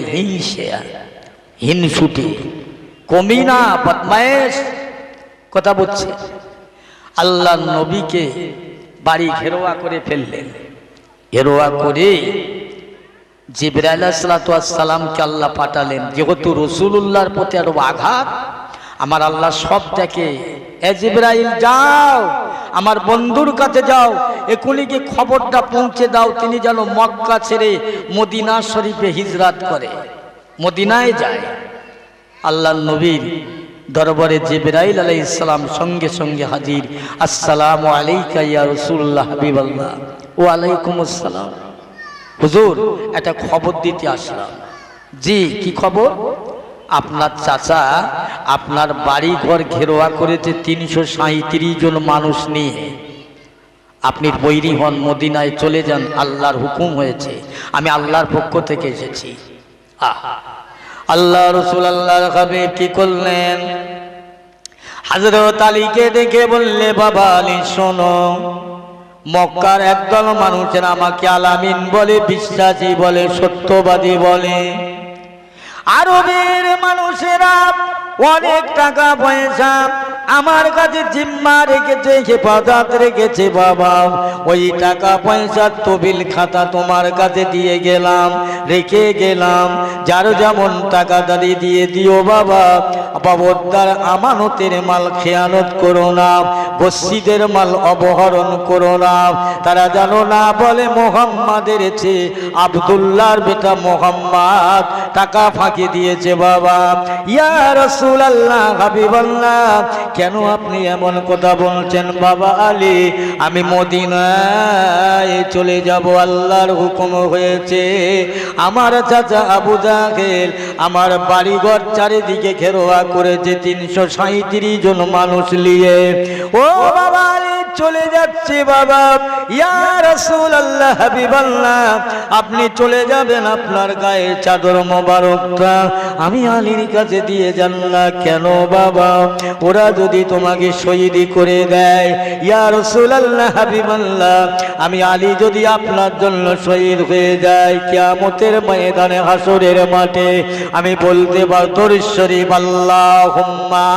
হিংসুটি, কমিনা, বদমায়েশ কথা বলছে। আল্লাহ নবীকে বাড়ি ঘেরোয়া করে ফেললেন। ঘেরোয়া করে জিবরাইল আলাইহিস সালামকে আল্লাহ পাঠালেন। যেহেতু রাসূলুল্লাহর প্রতি আরো আঘাত, আমার আল্লাহ সব দেখে, এ জিবরাইল যাও আমার বন্ধুর কাছে যাও, এখনই কি খবরটা পৌঁছে দাও তিনি যেন মক্কা ছেড়ে মদিনা শরীফে হিজরত করে, মদিনায় যায়। আল্লাহ নবীর দরবারে জিবরাইল আলাইহিস সালাম সঙ্গে সঙ্গে হাজির। আসসালামু আলাইকা ইয়া রাসূলুল্লাহ হাবিবাল্লাহ। ওয়া আলাইকুমুস সালাম। হুজুর একটা খবর দিতে আসলাম। জি কি খবর? আপনার চাচা আপনার বাড়ি ঘর ঘেরোয়া করেছে 337 জন মানুষ নিয়ে। আপনি বৈরী হন, মদিনায় চলে যান, আল্লাহর হুকুম হয়েছে, আমি আল্লাহর পক্ষ থেকে এসেছি। আল্লাহ রাসূল আল্লাহর হাবিব কি করলেন? হযরত আলীকে দেখে বললে, বাবা আলী শোনো, মক্কার একদল মানুষের আমাকে আলামিন বলে, বিশ্বাসী বলে, সত্যবাদী বলে। আরবের মানুষেরা অনেক টাকা পয়সা আমার কাছে জিম্মা রেখেছে, হেফাজত রেখেছে বাবা। ওই টাকা পয়সার তহবিল খাতা তোমার কাছে দিয়ে গেলাম, রেখে গেলাম। যার যেমন টাকা দাঁড়ি দিয়ে দিও বাবা। বাবদার আমানতের মাল খেয়ানত করো না, মসজিদের মাল অপহরণ করো না। তারা জানো না বলে মোহাম্মদের চেয়ে আব্দুল্লাহর বেটা মোহাম্মদ টাকা ফাঁকি দিয়েছে বাবা। ইয়া রাসূলুল্লাহ, হাবিবাল্লাহ, কেন আপনি এমন কথা বলছেন বাবা আলী? আমি মদিনায় চলে যাব, আল্লাহর হুকুম হয়েছে। আমার চাচা আবু জাহেল আমার বাড়িঘর চারিদিকে ঘেরোয়া করেছে 337 জন মানুষ নিয়ে। ও বাবা আলী, চলে যাচ্ছে বাবা। ইয়া রাসূলুল্লাহ, হাবিবাল্লাহ, আপনি চলে যাবেন, আপনার গায়ে চাদর মোবারকটা আমি আলীর কাছে দিয়ে যান না কেন বাবা? ওরা যদি তোমাকে শহীদ করে দেয়, ইয়া রাসূলুল্লাহ, হাবিবাল্লাহ, আমি আলী যদি আপনার জন্য শহীদ হয়ে যায় কিয়ামতের ময়দানে, হাসরের মাঠে, আমি বলতে পারবো দরুদ শরীফ আল্লাহুম্মা